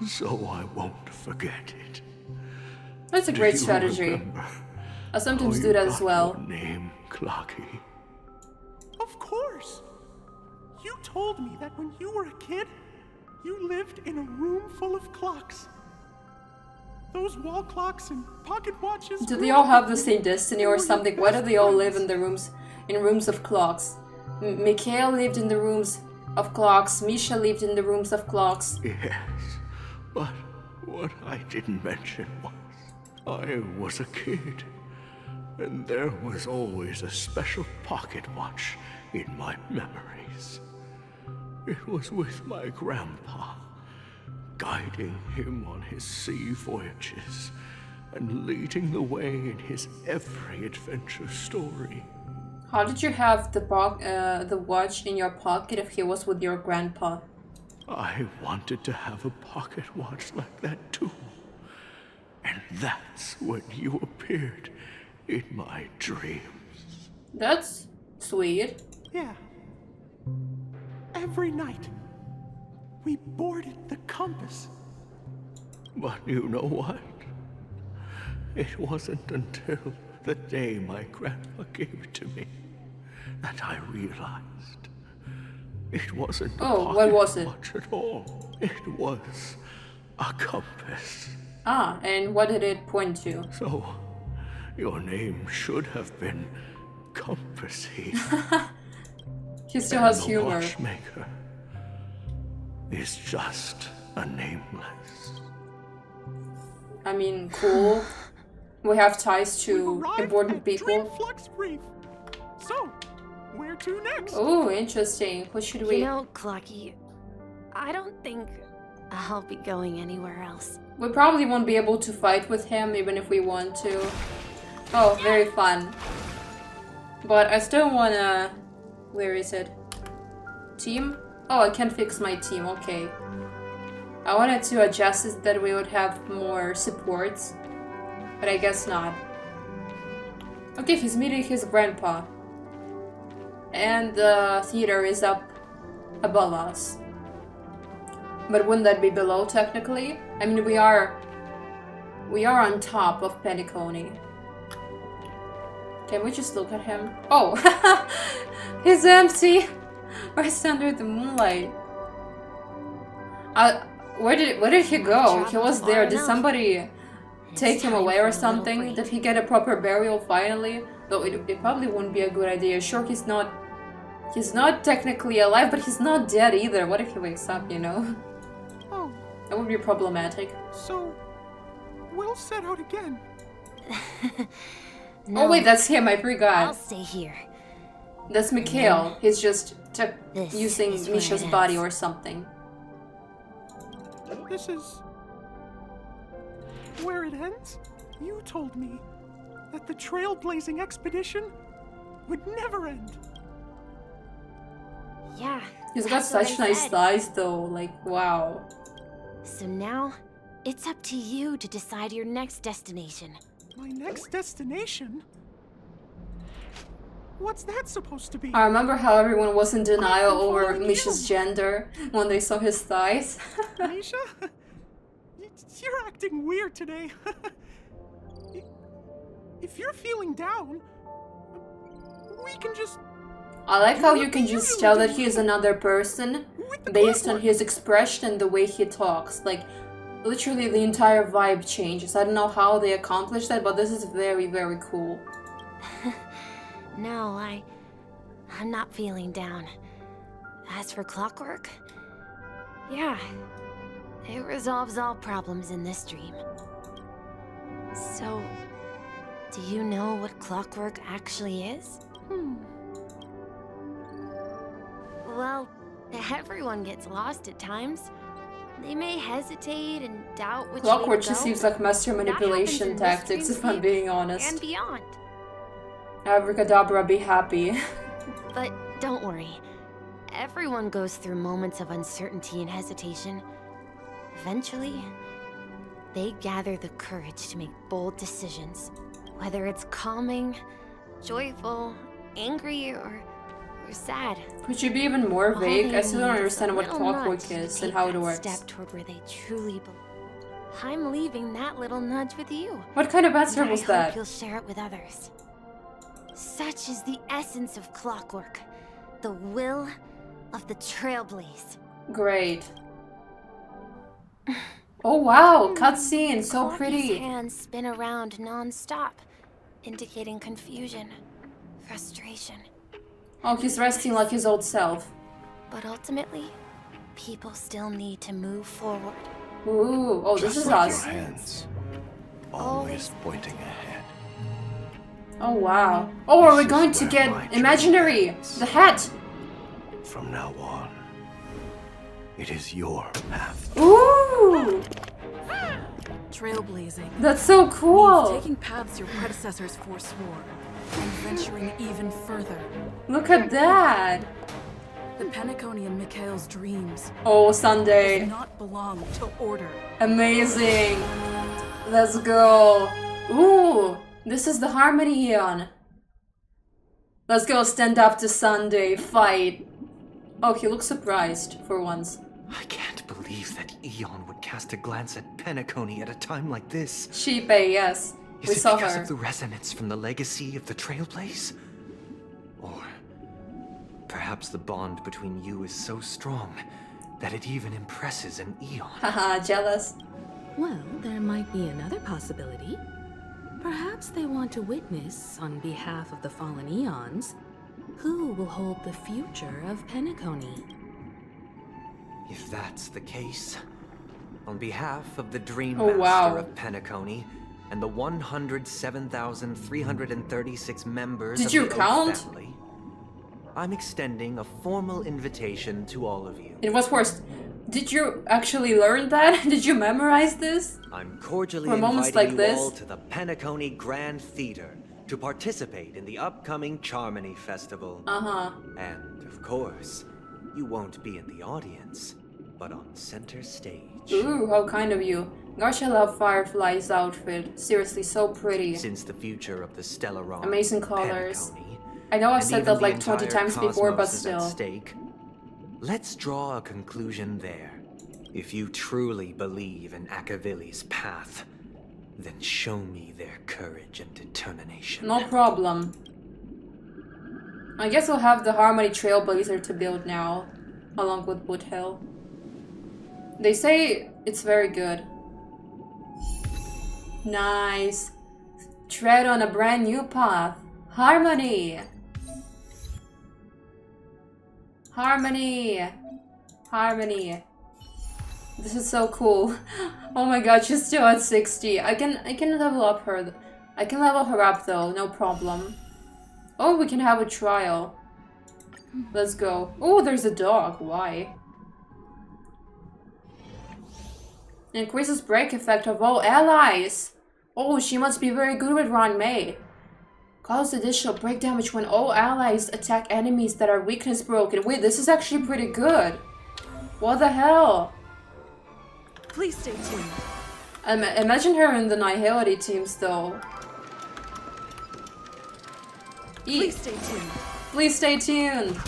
So I won't forget it. That's a Do great you strategy. remember I sometimes how do you that as got well. your name, Clocky. Of course. You told me that when you were a kid, you lived in a room full of clocks. Those wall clocks and pocket watches. Do they all have the same destiny or something? Why do they all live in the rooms of clocks? Mikhail lived in the rooms of clocks. Misha lived in the rooms of clocks. Yes, but what I didn't mention was I was a kid, and there was always a special pocket watch in my memories. It was with my grandpa, guiding him on his sea voyages and leading the way in his every adventure story. How did you have the watch in your pocket if he was with your grandpa? I wanted to have a pocket watch like that too. And that's when you appeared in my dreams. That's sweet. Yeah. Every night, we boarded the compass. But you know what? It wasn't until the day my grandpa gave it to me that I realized it wasn't a what was it? watch at all. It was a compass. Ah, and what did it point to? So, your name should have been Compassy. He still has the humor. Watchmaker is just a nameless. I mean, cool. We have ties to important people. Flux Reef. So, where to next? Oh, interesting. What should we... You know, Clocky, I don't think I'll be going anywhere else. We probably won't be able to fight with him even if we want to. Oh, very fun. But I still wanna... Where is it? Team? Oh, I can fix my team, okay. I wanted to adjust it that we would have more supports, but I guess not. Okay, he's meeting his grandpa. And the theater is up above us. But wouldn't that be below, technically? I mean, we are on top of Penacony. Can we just look at him? Oh, he's empty. Right under the moonlight. Where did he go? He was there. Did somebody take him away or something? Did he get a proper burial finally? Though it probably wouldn't be a good idea. Sure, he's not technically alive, but he's not dead either. What if he wakes up, you know? Oh. That would be problematic. So, we'll set out again. No, oh wait, that's him, I forgot. I'll stay here. That's Mikhail. He's just This using is where Misha's it body ends. or something. This is... where it ends? You told me that the trailblazing expedition would never end. Yeah. He's got that's what such I nice said. thighs though, like wow. So now, it's up to you to decide your next destination. My next destination? What's that supposed to be? I remember how everyone was in denial over Misha's gender when they saw his thighs. Misha? You're acting weird today. If you're feeling down, we can just... I like how you can just tell that he is another person based on his expression and the way he talks. Like, literally the entire vibe changes. I don't know how they accomplished that, but this is very, very cool. No, I'm not feeling down. As for clockwork, yeah, it resolves all problems in this dream. So, do you know what clockwork actually is? Well, everyone gets lost at times. They may hesitate and doubt which way Clockwork to just go. seems like master That manipulation happens in this tactics, if dreamscape I'm being honest. and beyond. Abracadabra, be happy. But don't worry. Everyone goes through moments of uncertainty and hesitation. Eventually, they gather the courage to make bold decisions. Whether it's calming, joyful, angry, or sad. Could you be even more All vague? they I still don't need is a understand what little clockwork nudge to is take and how it that works. Step toward where they truly belong. I'm leaving that little nudge with you. What kind of answer And was I that? hope you'll share it with others. Such is the essence of clockwork, the will of the trailblaze. Great. Oh wow, cutscene, so Corky's pretty. hands spin around non-stop, indicating confusion, frustration. Oh, he's resting like his old self. But ultimately, people still need to move forward. Ooh, oh, this is us. Your hands, always pointing ahead. Oh wow. Oh, are we going to get imaginary? The hat. From now on, it is your path. Ooh, Trailblazing. that's so cool. Means taking paths your predecessors forswore and venturing even further. Look at that. The Penacony and Mikhail's dreams Oh, Sunday. does not belong to order. Amazing. Let's go. Ooh, this is the Harmony Eon. Let's go stand up to Sunday. Fight. Oh, he looks surprised for once. I can't believe that Eon would cast a glance at Penacony at a time like this. Sheepei, yes. Is We it saw because her. of the resonance from the legacy of the Trailblaze? Or perhaps the bond between you is so strong that it even impresses an Eon. Haha, jealous. Well, there might be another possibility. Perhaps they want to witness, on behalf of the fallen Eons, who will hold the future of Penacony. If that's the case, on behalf of the Dream Oh, Master wow. of Penacony and the 107,336 members Did of you the Oak count? family, I'm extending a formal invitation to all of you. It was worse. Did you actually learn that? Did you memorize this? I'm cordially For moments inviting like you this? all to the Penacony Grand Theater to participate in the upcoming Charmony Festival. Uh-huh. And, of course, you won't be in the audience, but on center stage. Ooh, how kind of you. Gosh, I love Firefly's outfit. Seriously, so pretty. Since the future of the Stellaron, Amazing colors. Penacony, I know I've and said even that like the 20 entire times before, but cosmos is at still. stake, let's draw a conclusion there. If you truly believe in Akavili's path, then show me their courage and determination. No problem. I guess we'll have the Harmony Trailblazer to build now, along with Woodhill. They say it's very good. Nice. Tread on a brand new path. Harmony! Harmony! Harmony. This is so cool. Oh my god, she's still at 60. I can level up her. I can level her up though, no problem. Oh, we can have a trial. Let's go. Oh, there's a dog. Why? Increases break effect of all allies. Oh, she must be very good with Ron May. Cause additional break damage when all allies attack enemies that are weakness broken. Wait, this is actually pretty good. What the hell? Please stay tuned. Imagine her in the Nihility teams though. Please stay tuned. Please stay tuned.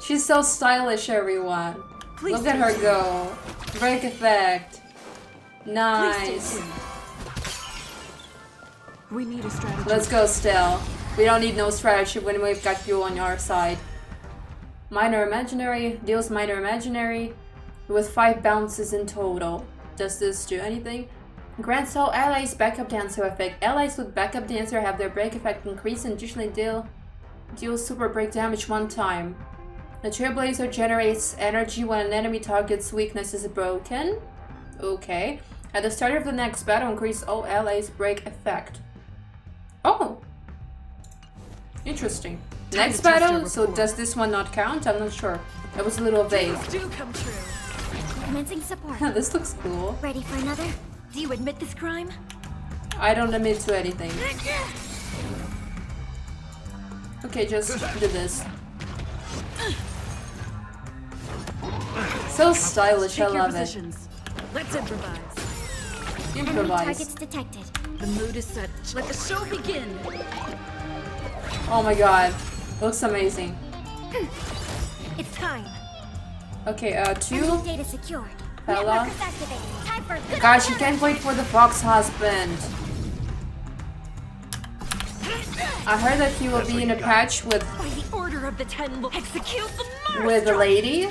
She's so stylish, everyone. Please Look at stay her tuned. go. Break effect. Nice. We need a strategy. Let's go still. We don't need no strategy when we've got you on our side. Minor Imaginary. Deals Minor Imaginary with 5 bounces in total. Does this do anything? Grants all allies backup dancer effect. Allies with backup dancer have their break effect increased and usually deal super break damage 1 time. The Trailblazer generates energy when an enemy target's weakness is broken. Okay. At the start of the next battle, increase all allies break effect. Oh! Interesting. Next battle? So does this one not count? I'm not sure. That was a little vague. Do come true. Commencing support. This looks cool. Ready for another? Do you admit this crime? I don't admit to anything. Okay, just do this. So stylish, I Take your love it. positions. Let's improvise. Enemy Improvise. targets detected. The mood is set. Let the show begin. Oh my god. Looks amazing. It's time. Okay, Enemy 2. data secured. Bella. Network is activated. Time for good Gosh, you can't wait for the fox husband. I heard that he will be in a patch with By the order of the 10, we'll execute the murder. with a lady.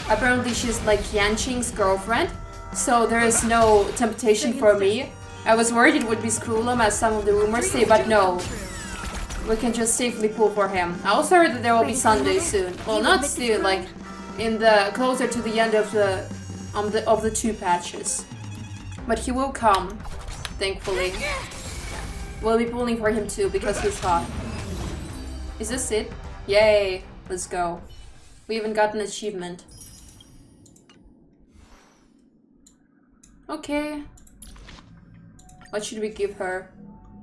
Apparently she's like Yanqing's girlfriend. so there is no temptation for me. I was worried it would be Scrollum, as some of the rumors say, but no. We can just safely pull for him. I also heard that there will be Sunday soon. Well, not soon, like in the closer to the end of the 2 patches. But he will come, thankfully. We'll be pulling for him too because he's hot. Is this it? Yay! Let's go. We even got an achievement. Okay. What should we give her?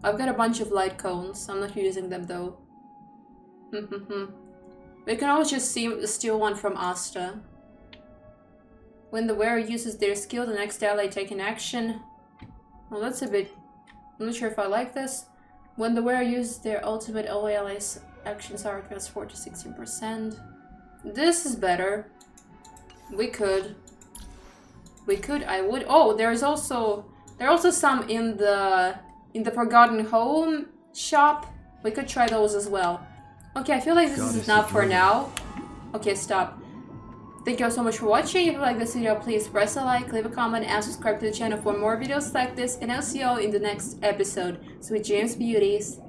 I've got a bunch of light cones. I'm not using them though. We can always just steal one from Asta. When the wearer uses their skill, the next ally taking action. Well, that's a bit... I'm not sure if I like this. When the wearer uses their ultimate, all allies' actions are advanced 4 to 16%. This is better. We could, I would. Oh, there are also some in the Forgotten Home shop. We could try those as well. Okay, I feel like this is enough for now. Okay, stop. Thank you all so much for watching. If you like this video, please press a like, leave a comment, and subscribe to the channel for more videos like this. And I'll see you all in the next episode. Sweet dreams, beauties.